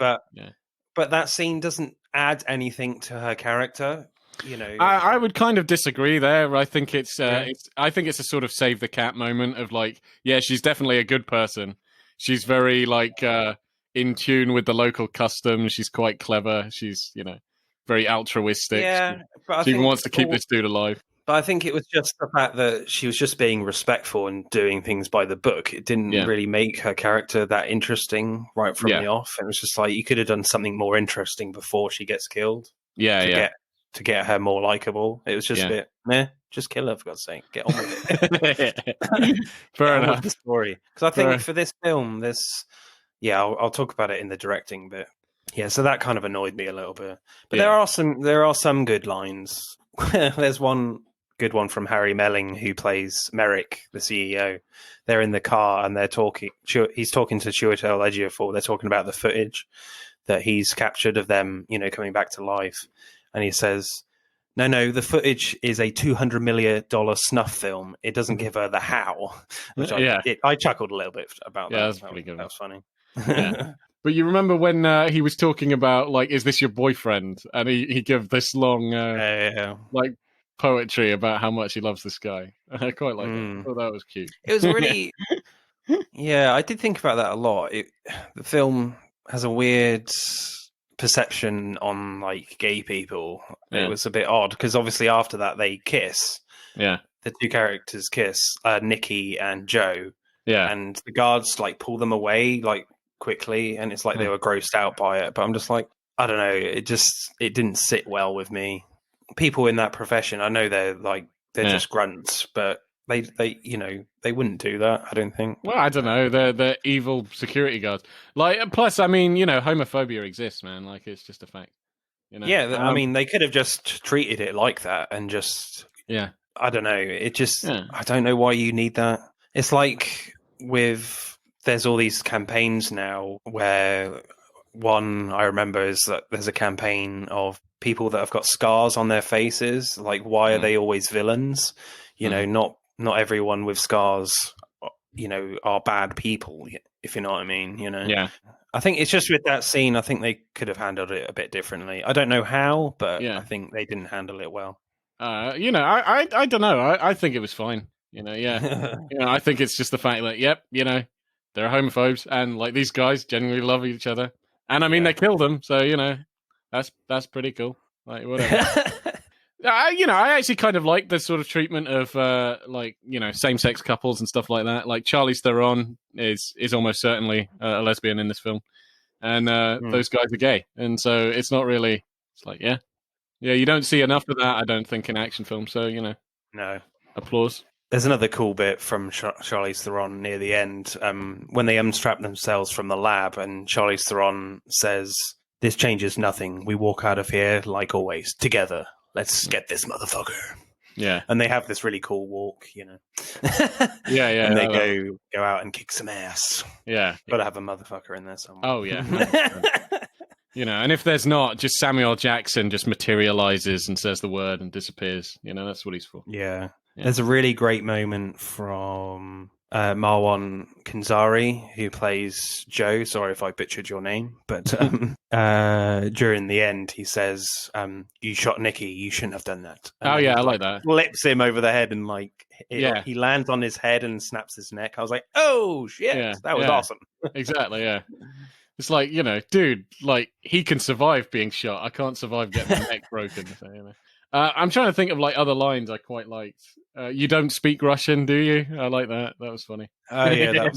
But that scene doesn't add anything to her character. I would kind of disagree there. I think it's a sort of save the cat moment of like, yeah, she's definitely a good person. She's very like in tune with the local customs. She's quite clever. She's very altruistic. Yeah, she wants to keep this dude alive. But I think it was just the fact that she was just being respectful and doing things by the book. It didn't really make her character that interesting right from the off. It was just like, you could have done something more interesting before she gets killed. To get her more likable. It was just a bit, just kill her, for God's sake. Get on with it. Fair enough. The story. Because I think for this film, I'll talk about it in the directing bit. Yeah, so that kind of annoyed me a little bit. But Yeah. there are some good lines. There's one good one from Harry Melling, who plays Merrick, the CEO. They're in the car and they're talking. He's talking to Chiwetel Ejiofor. They're talking about the footage that he's captured of them, coming back to life. And he says, "No, the footage is a $200 million snuff film. It doesn't give her the how." Which I chuckled a little bit about that. Yeah, that's pretty good. That was funny. Yeah. But you remember when he was talking about, like, is this your boyfriend? And he gave this long, like, poetry about how much he loves this guy. I quite like that. Oh, that was cute. It was really... Yeah, I did think about that a lot. The film has a weird perception on, like, gay people. Yeah. It was a bit odd, because obviously after that they kiss. Yeah. The two characters kiss, Nikki and Joe. Yeah. And the guards, like, pull them away, like, quickly, and it's like they were grossed out by it. But I'm just like, I don't know, it didn't sit well with me. People in that profession, I know they're just grunts, but they wouldn't do that, I don't think. Well, I don't know, they're evil security guards. Like, plus, I mean, homophobia exists, man. Like, it's just a fact. Yeah, I mean, they could have just treated it like that and just... Yeah. I don't know. It just... I don't know why you need that. It's like there's all these campaigns now where one I remember is that there's a campaign of people that have got scars on their faces. Like, why are they always villains? Not everyone with scars, are bad people, if you know what I mean, Yeah. I think it's just with that scene, I think they could have handled it a bit differently. I don't know how, but I think they didn't handle it well. I don't know. I think it was fine. I think it's just the fact that, yep, they're homophobes, and, like, these guys genuinely love each other, and I mean they killed them, so that's pretty cool. Like, whatever. I actually kind of like the sort of treatment of same-sex couples and stuff like that. Like, Charlize Theron is almost certainly a lesbian in this film, and those guys are gay, and so it's not really. It's like you don't see enough of that, I don't think, in action films. So no applause. There's another cool bit from Charlize Theron near the end, when they unstrap themselves from the lab, and Charlize Theron says, "This changes nothing. We walk out of here like always, together. Let's get this motherfucker." Yeah. And they have this really cool walk, Yeah. And they go out and kick some ass. Yeah. Got to have a motherfucker in there somewhere. Oh, yeah. And if there's not, just Samuel Jackson just materializes and says the word and disappears. That's what he's for. Yeah. There's a really great moment from Marwan Kenzari, who plays Joe. Sorry if I butchered your name, but during the end, he says, "You shot Nikki. You shouldn't have done that." And I like that. Flips him over the head, and he lands on his head and snaps his neck. I was like, "Oh shit, that was awesome!" Exactly. Yeah. It's like, dude, like, he can survive being shot. I can't survive getting my neck broken. So, I'm trying to think of, like, other lines I quite liked. You don't speak Russian, do you? I like that. That was funny. Oh, yeah.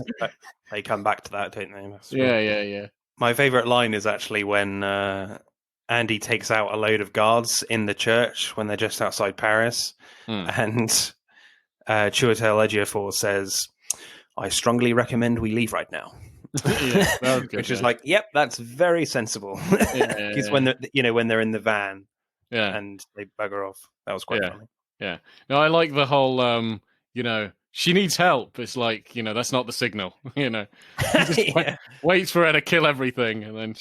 They come back to that, don't they? Yeah. My favourite line is actually when Andy takes out a load of guards in the church when they're just outside Paris. And Chiwetel Ejiofor says, "I strongly recommend we leave right now." That was good, which is like, yep, that's very sensible. Because when they're in the van, and they bugger off, that was quite funny. Yeah, no, I like the whole, she needs help. It's like, that's not the signal. He just waits for her to kill everything, and then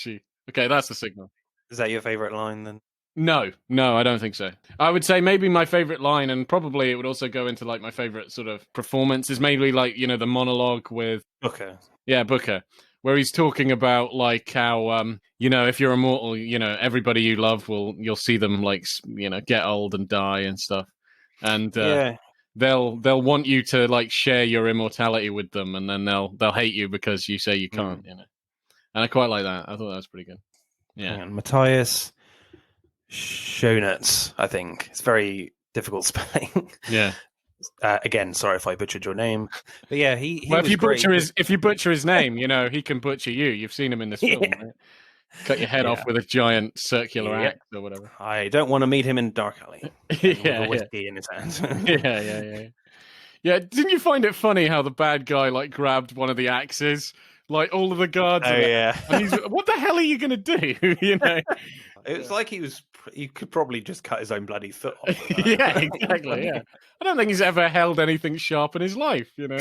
okay, that's the signal. Is that your favorite line then? No, I don't think so. I would say maybe my favorite line, and probably it would also go into, like, my favorite sort of performance, is maybe, like, the monologue with Booker. Yeah, Booker, where he's talking about, like, how if you're immortal, everybody you love you'll see them, like, get old and die and stuff, and they'll want you to, like, share your immortality with them, and then they'll hate you because you say you can't, and I quite like that. I thought that was pretty good. Yeah, Matthias Schoenaerts, I think. It's very difficult spelling. Yeah. Again, sorry if I butchered your name, but yeah, if you butcher his name, he can butcher you. You've seen him in this film, right? Cut your head off with a giant circular axe or whatever. I don't want to meet him in Dark Alley. With a whiskey in his hand. Yeah. Didn't you find it funny how the bad guy, like, grabbed one of the axes, Like all of the guards. Oh are there. yeah. And he's, what the hell are you going to do? You know? It was like he could probably just cut his own bloody foot off. Yeah, exactly. Yeah, I don't think he's ever held anything sharp in his life. You know.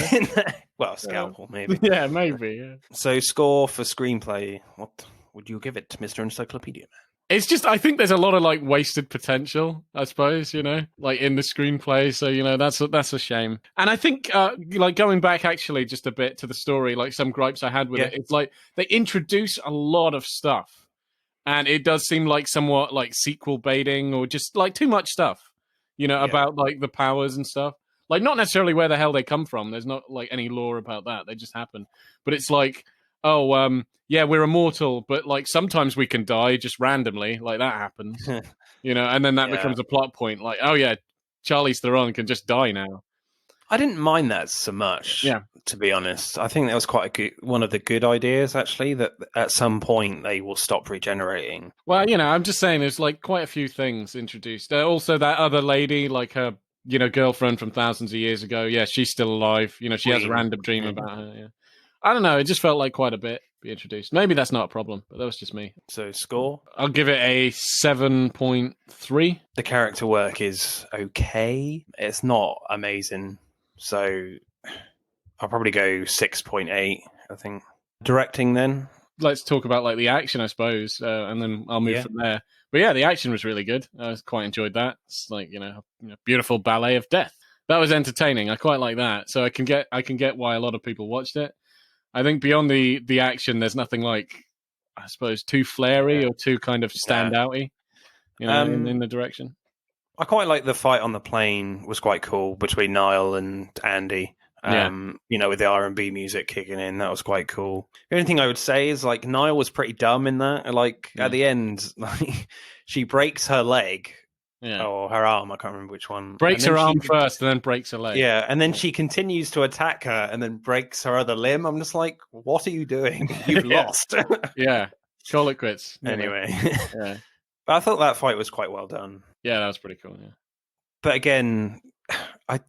Well, scalpel maybe. Yeah, maybe. Yeah. So, score for screenplay. What would you give it, Mr. Encyclopedia Man? It's just, I think there's a lot of like wasted potential, I suppose, you know, like in the screenplay. So, you know, that's a shame. And I think, like going back actually just a bit to the story, like some gripes I had with it, it's like they introduce a lot of stuff. And it does seem like somewhat like sequel baiting or just like too much stuff, you know, about like the powers and stuff. Like not necessarily where the hell they come from. There's not like any lore about that. They just happen. But it's like, oh, yeah, we're immortal, but like sometimes we can die just randomly. Like that happens, you know, and then that becomes a plot point. Like, oh yeah, Charlize Theron can just die now. I didn't mind that so much. Yeah. To be honest, I think that was quite one of the good ideas. Actually, that at some point they will stop regenerating. Well, you know, I'm just saying, there's like quite a few things introduced. Also, that other lady, like her, you know, girlfriend from thousands of years ago. Yeah, she's still alive. You know, she has a random dream about her. Yeah. I don't know. It just felt like quite a bit be introduced. Maybe that's not a problem, but that was just me. So score? I'll give it a 7.3. The character work is okay. It's not amazing. So I'll probably go 6.8, I think. Directing then? Let's talk about like the action, I suppose, and then I'll move from there. But yeah, the action was really good. I quite enjoyed that. It's like, you know, beautiful ballet of death. That was entertaining. I quite like that. So I can get why a lot of people watched it. I think beyond the action, there's nothing like, I suppose, too flary or too kind of standouty, you know, in the direction. I quite like the fight on the plane. Was quite cool between Niall and Andy. You know, with the R&B music kicking in, that was quite cool. The only thing I would say is like Niall was pretty dumb in that. Like at the end, like she breaks her leg. Yeah. Or her arm, I can't remember which one. Breaks her arm first and then breaks her leg. Yeah, and then she continues to attack her and then breaks her other limb. I'm just like, what are you doing? You've lost. Yeah, call it quits. Anyway. Yeah. But I thought that fight was quite well done. Yeah, that was pretty cool, yeah. But again, I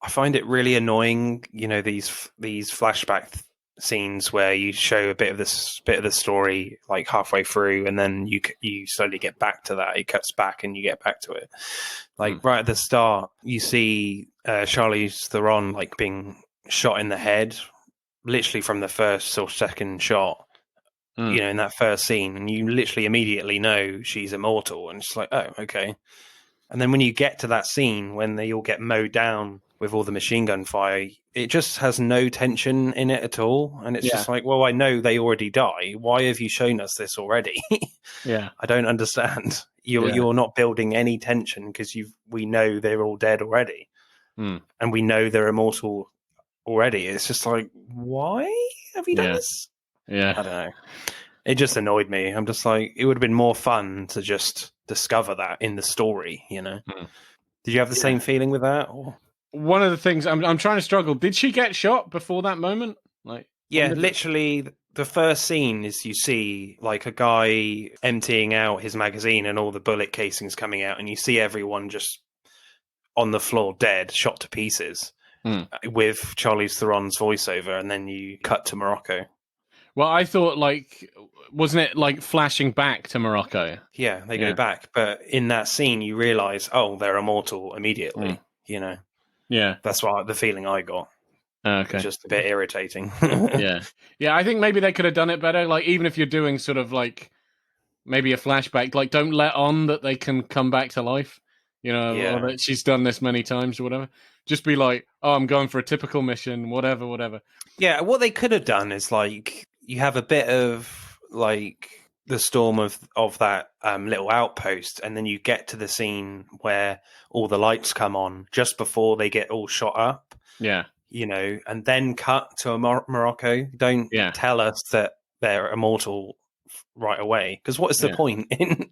find it really annoying, you know, these flashback scenes where you show a bit of the story like halfway through and then you slowly get back to that. It cuts back and you get back to it. Like right at the start you see Charlize Theron like being shot in the head literally from the first or second shot, you know, in that first scene, and you literally immediately know she's immortal, and it's like, oh, okay. And then when you get to that scene when they all get mowed down with all the machine gun fire, it just has no tension in it at all. And it's just like, well, I know they already die. Why have you shown us this already? Yeah. I don't understand. You're not building any tension because we know they're all dead already. And we know they're immortal already. It's just like, why have you done this? Yeah. I don't know. It just annoyed me. I'm just like, it would have been more fun to just discover that in the story, you know? Did you have the same feeling with that? Or? One of the things I'm trying to struggle. Did she get shot before that moment? Like, yeah, literally the first scene is you see like a guy emptying out his magazine and all the bullet casings coming out, and you see everyone just on the floor dead, shot to pieces, with Charlize Theron's voiceover, and then you cut to Morocco. Well, I thought like, wasn't it like flashing back to Morocco? Yeah, they go back, but in that scene you realise, oh, they're immortal immediately. You know. Yeah, that's what the feeling I got. Okay, it's just a bit irritating. Yeah. I think maybe they could have done it better. Like, even if you're doing sort of like maybe a flashback, like don't let on that they can come back to life, you know, or that she's done this many times or whatever. Just be like, oh, I'm going for a typical mission, whatever. Yeah, what they could have done is like you have a bit of like the storm of that little outpost, and then you get to the scene where all the lights come on just before they get all shot up. Yeah. You know, and then cut to Morocco. Don't tell us that they're immortal right away, because what is the point in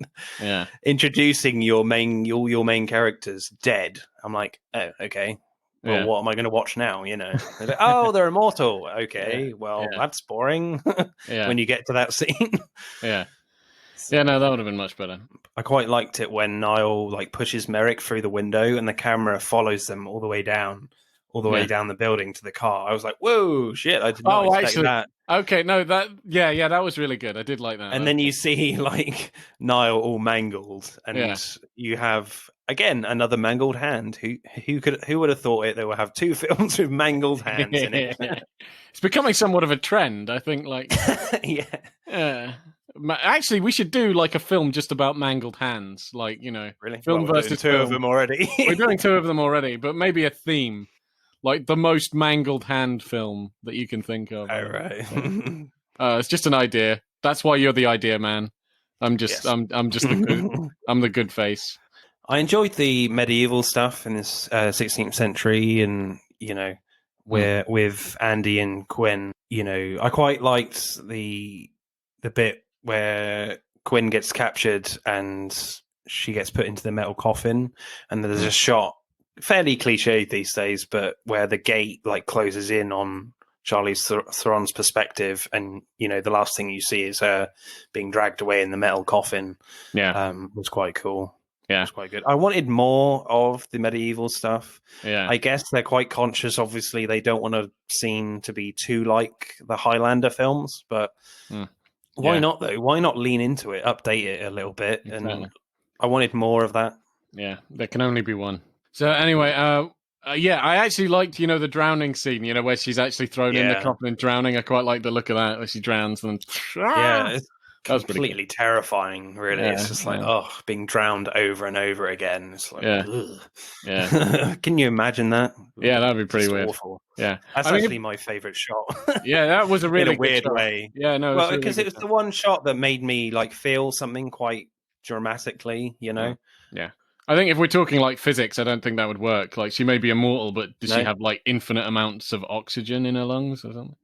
introducing your main characters dead? I'm like, oh, okay. Well, what am I going to watch now? You know, they're like, oh, they're immortal. Okay, well, that's boring. When you get to that scene. Yeah, no, that would have been much better. I quite liked it when Niall like pushes Merrick through the window and the camera follows them all the way down. all the way Yeah. down the building to the car. I was like, whoa, shit! I did not expect actually, that. okay, no, that was really good. I did like that. And then you see like Niall all mangled, and Yeah. you have again another mangled hand. Who would have thought it? They will have two films with mangled hands in it. It's becoming somewhat of a trend, I think. Like, Yeah, actually, we should do like a film just about mangled hands, like really. film Well, we're versus doing two of film. them already. We're doing two of them already, but maybe a theme, like the most mangled hand film that you can think of. All right. It's just an idea. That's why you're the idea man. I'm just, Yes. I'm just the good. I'm the good face. I enjoyed the medieval stuff in this 16th century, and where with Andy and Quinn. I quite liked the bit where Quinn gets captured and she gets put into the metal coffin, and there's a shot, fairly cliched these days, but where the gate like closes in on Charlize Theron's perspective, and the last thing you see is her being dragged away in the metal coffin. Yeah, was quite cool. Yeah, it's quite good. I wanted more of the medieval stuff. Yeah, I guess they're quite conscious. Obviously, they don't want a scene to be too like the Highlander films, but why not though? Why not lean into it, update it a little bit? Exactly. And I wanted more of that. Yeah, there can only be one. So anyway, I actually liked, the drowning scene, where she's actually thrown in the coffin and drowning. I quite like the look of that, where she drowns and it's that was completely terrifying, really. Yeah, it's just like, being drowned over and over again. It's like, yeah. Can you imagine that? Yeah, that'd be pretty weird. Awful. Yeah, that's actually my favorite shot. Yeah, that was a really in a weird good way. Yeah, no, well, because it was the one shot that made me like feel something quite dramatically, Yeah. I think if we're talking like physics, I don't think that would work. Like, she may be immortal, but does she have like infinite amounts of oxygen in her lungs or something?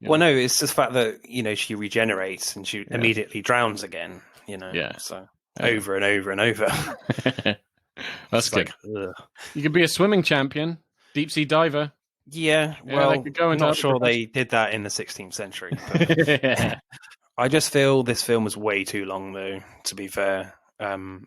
Well, no, it's just the fact that she regenerates and she immediately drowns again. So over and over and over. That's good. Like, you could be a swimming champion, deep sea diver. Yeah, well, I'm not sure they did that in the 16th century. I just feel this film was way too long, though. To be fair.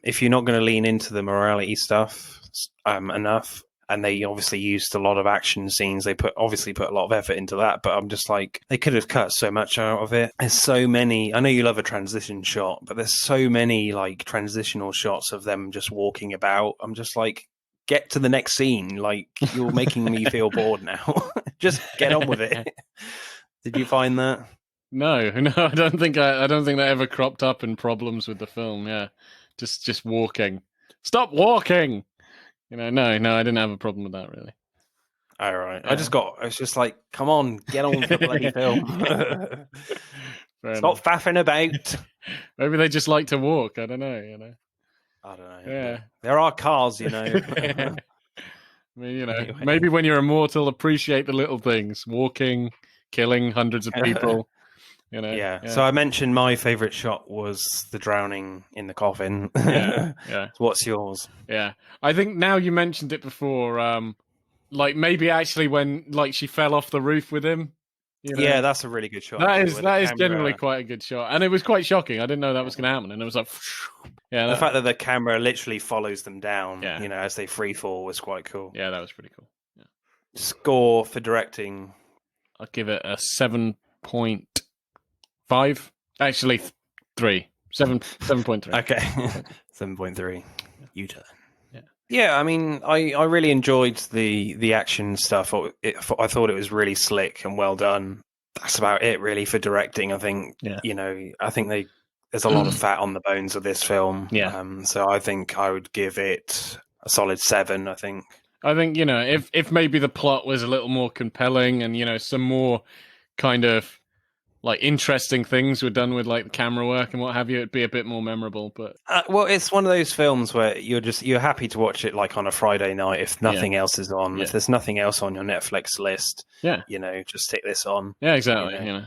If you're not going to lean into the morality stuff enough, and they obviously used a lot of action scenes, they obviously put a lot of effort into that, but I'm just like, they could have cut so much out of it. There's so many, I know you love a transition shot, but there's so many like transitional shots of them just walking about. I'm just like, get to the next scene. Like, you're making me feel bored now. Just get on with it. Did you find that? No, I don't think that ever cropped up in problems with the film. Yeah. Just walking. Stop walking. No, I didn't have a problem with that really. All right. Yeah. I was just like, come on, get on with the bloody film. Stop faffing about. Maybe they just like to walk. I don't know, I don't know. Yeah. There are cars, I mean, anyway. Maybe when you're immortal, appreciate the little things. Walking, killing hundreds of people. Yeah. So I mentioned my favorite shot was the drowning in the coffin. Yeah. What's yours? Yeah. I think now you mentioned it before, like maybe actually when like she fell off the roof with him. Yeah, that's a really good shot. That is generally quite a good shot. And it was quite shocking. I didn't know that was going to happen. And it was like, the fact that the camera literally follows them down, as they free fall was quite cool. Yeah, that was pretty cool. Yeah. Score for directing. I'll give it a 7.5. Actually, 3. 7.3. Okay. 7.3. U-turn. Yeah, I mean, I really enjoyed the action stuff. I thought it was really slick and well done. That's about it, really, for directing. I think, I think there's a lot of fat on the bones of this film. Yeah. So I think I would give it a solid 7, I think. I think, if maybe the plot was a little more compelling and, some more kind of like interesting things were done with like the camera work and what have you, it'd be a bit more memorable. But well, it's one of those films where you're happy to watch it like on a Friday night if nothing else is on. If there's nothing else on your Netflix list, just stick this on. Yeah, exactly.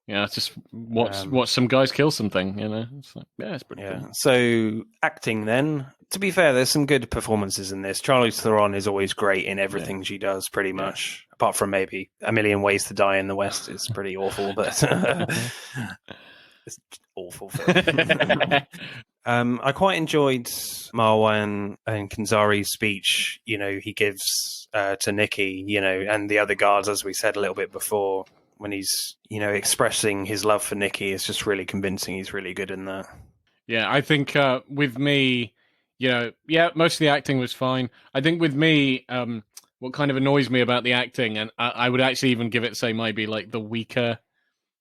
Just watch some guys kill something. It's like, it's pretty cool. So acting then. To be fair, there's some good performances in this. Charlize Theron is always great in everything she does, pretty much. Apart from maybe A Million Ways to Die in the West is pretty awful, but it's awful film. I quite enjoyed Marwan and Kanzari's speech, he gives to Nikki, and the other guards, as we said a little bit before, when he's, expressing his love for Nikki. It's just really convincing. He's really good in that. Yeah, I think with me, most of the acting was fine. I think with me, what kind of annoys me about the acting, and I would actually even give it, say, maybe like the weaker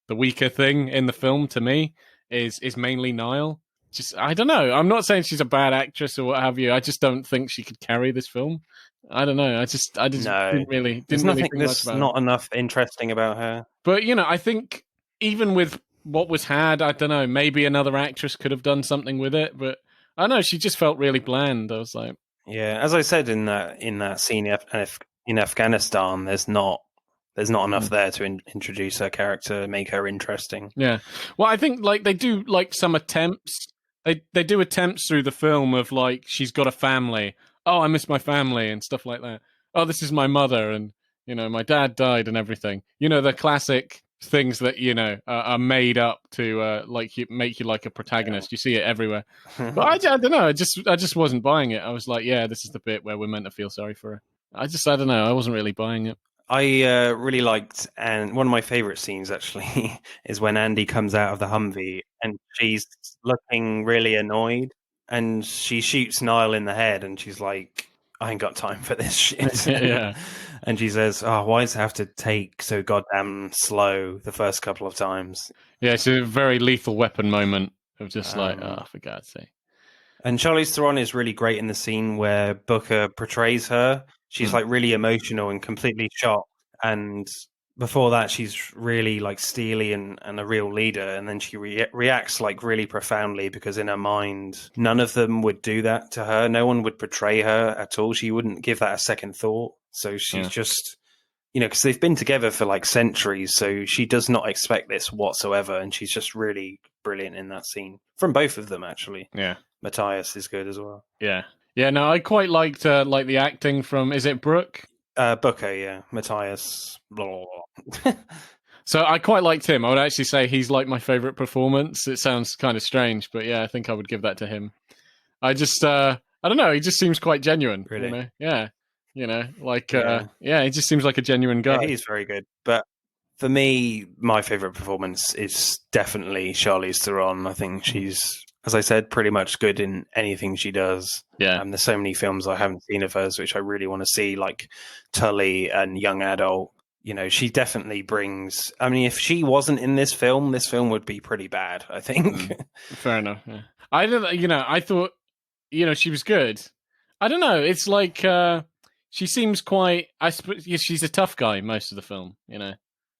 thing in the film to me is mainly Niall. Just I don't know. I'm not saying she's a bad actress or what have you. I just don't think she could carry this film. I don't know. I just No, didn't really there's think nothing. much There's about not enough interesting about her. But I think even with what was had, I don't know. Maybe another actress could have done something with it, but I don't know. She just felt really bland. I was like, Yeah, as I said in that scene in Afghanistan, there's not enough there to introduce her character, make her interesting. yeah. Well, I think like they do like some attempts. They do attempts through the film of like she's got a family. Oh, I miss my family and stuff like that. Oh, this is my mother, and my dad died and everything. The classic things that are made up to make you like a protagonist. You see it everywhere. But I don't know. I just wasn't buying it. I was like, yeah, this is the bit where we're meant to feel sorry for her. I don't know. I wasn't really buying it. I really liked, and one of my favorite scenes actually is when Andy comes out of the Humvee and she's looking really annoyed, and she shoots Niall in the head, and she's like, "I ain't got time for this shit." Yeah. And she says, "Oh, why does it have to take so goddamn slow the first couple of times?" Yeah, it's a very Lethal Weapon moment of just like, oh, for God's sake. And Charlize Theron is really great in the scene where Booker portrays her. She's like really emotional and completely shocked. And before that, she's really like steely and a real leader. And then she reacts like really profoundly because in her mind, none of them would do that to her. No one would portray her at all. She wouldn't give that a second thought. So she's just, because they've been together for like centuries. So she does not expect this whatsoever. And she's just really brilliant in that scene from both of them, actually. Yeah. Matthias is good as well. Yeah. Yeah, no, I quite liked the acting from, is it Brooke? Booker, yeah. Matthias. Blah, blah, blah. So I quite liked him. I would actually say he's like my favorite performance. It sounds kind of strange, but yeah, I think I would give that to him. I just, I don't know, he just seems quite genuine. Really? Yeah. He just seems like a genuine guy. Yeah, he's very good. But for me, my favorite performance is definitely Charlize Theron. I think she's, as I said, pretty much good in anything she does. Yeah. There's so many films I haven't seen of hers, which I really want to see, like Tully and Young Adult. She definitely brings... I mean, if she wasn't in this film would be pretty bad, I think. Fair enough. Yeah. I thought, she was good. I don't know. It's like she seems quite... I suppose she's a tough guy most of the film,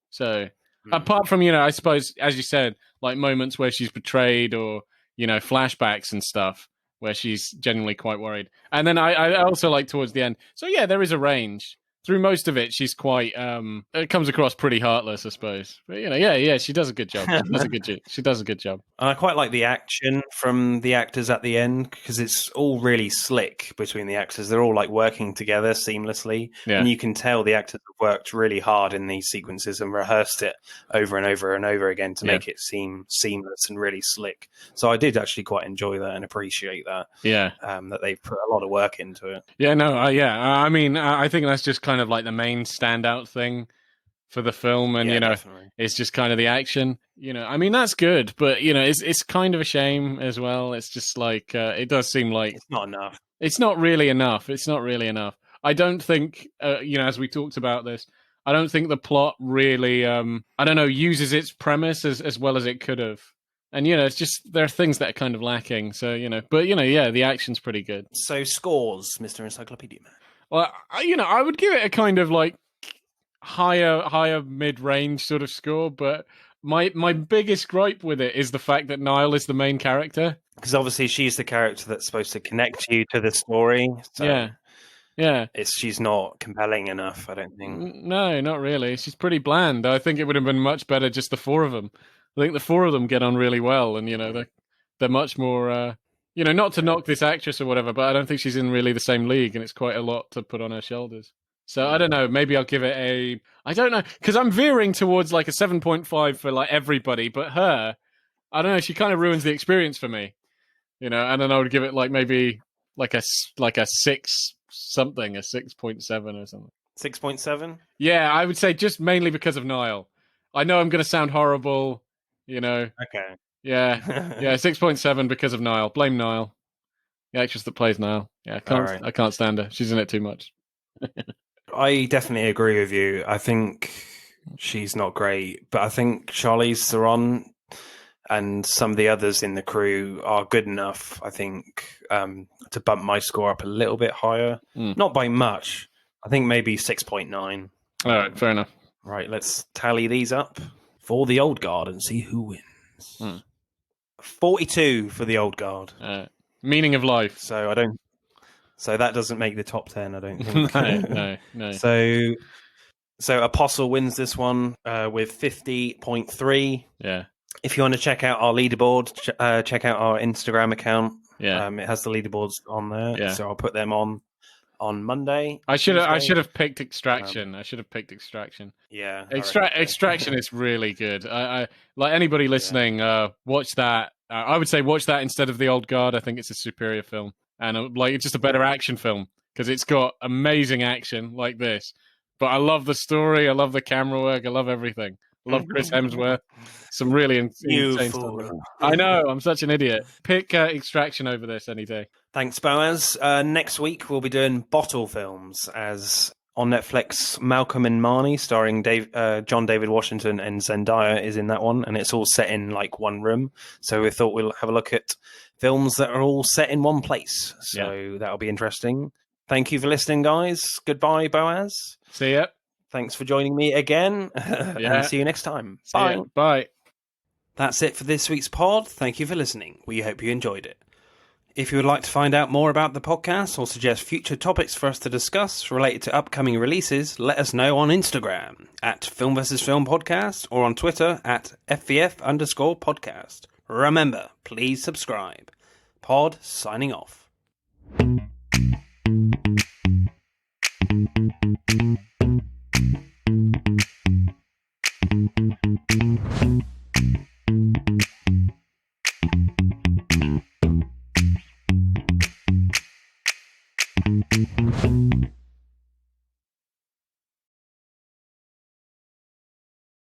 So apart from, I suppose, as you said, like moments where she's betrayed or, flashbacks and stuff where she's genuinely quite worried. And then I also like towards the end. So yeah, there is a range. Through most of it, she's quite. It comes across pretty heartless, I suppose. But yeah, she does a good job. She does a good job. And I quite like the action from the actors at the end because it's all really slick between the actors. They're all like working together seamlessly, and you can tell the actors have worked really hard in these sequences and rehearsed it over and over and over again to make it seem seamless and really slick. So I did actually quite enjoy that and appreciate that. Yeah, that they've put a lot of work into it. Yeah, no, I mean, I think that's just kind of like the main standout thing for the film, and definitely. It's just kind of the action. I mean, that's good, but it's kind of a shame as well. It's just like it does seem like it's not enough. It's not really enough. It's not really enough. I don't think, as we talked about this, I don't think the plot really, I don't know, uses its premise as well as it could have. And, it's just, there are things that are kind of lacking. So, but, yeah, the action's pretty good. So scores, Mr. Encyclopedia Man. Well, I would give it a kind of like higher mid-range sort of score. But my biggest gripe with it is the fact that Niall is the main character. Because obviously she's the character that's supposed to connect you to the story. So yeah. She's not compelling enough, I don't think. No, not really. She's pretty bland. I think it would have been much better just the four of them. I think the four of them get on really well, and they're much more. Not to knock this actress or whatever, but I don't think she's in really the same league, and it's quite a lot to put on her shoulders. So I don't know. Maybe I'll give it I don't know, because I'm veering towards like a 7.5 for like everybody, but her, I don't know. She kind of ruins the experience for me. you know, and then I would give it like maybe like a 6 something, a 6.7 or something. 6.7. Yeah, I would say just mainly because of Niall. I know I'm going to sound horrible, you know. Okay. Yeah, 6.7 because of Niall. Blame Niall, the actress that plays Niall. Yeah, I can't stand her. She's in it too much. I definitely agree with you. I think she's not great, but I think Charlize Theron and some of the others in the crew are good enough, I think, to bump my score up a little bit higher. Not by much. I think maybe 6.9. All right, fair enough. Right, let's tally these up for the Old Guard and see who wins. 42 for the Old Guard. Meaning of life. So that doesn't make the top 10, I don't think. No. So Apostle wins this one with 50.3. Yeah. If you want to check out our leaderboard, check out our Instagram account. Yeah. It has the leaderboards on there. Yeah. So I'll put them on Monday. I should have picked Extraction. I should have picked Extraction. Yeah. Extraction is really good. I like anybody listening, watch that. I would say watch that instead of The Old Guard. I think it's a superior film. And like it's just a better action film because it's got amazing action like this. But I love the story. I love the camera work. I love everything. I love Chris Hemsworth. Some really insane stuff. I know. I'm such an idiot. Pick Extraction over this any day. Thanks, Boaz. Next week we'll be doing bottle films as on Netflix. Malcolm and Marnie, starring John David Washington and Zendaya, is in that one, and it's all set in like one room. So we thought we'll have a look at films that are all set in one place. So that'll be interesting. Thank you for listening, guys. Goodbye, Boaz. See ya. Thanks for joining me again. And see you next time. Bye. Bye. That's it for this week's pod. Thank you for listening. We hope you enjoyed it. If you would like to find out more about the podcast or suggest future topics for us to discuss related to upcoming releases, let us know on Instagram at Film vs. Film Podcast or on Twitter at FVF_podcast. Remember, please subscribe. Pod signing off.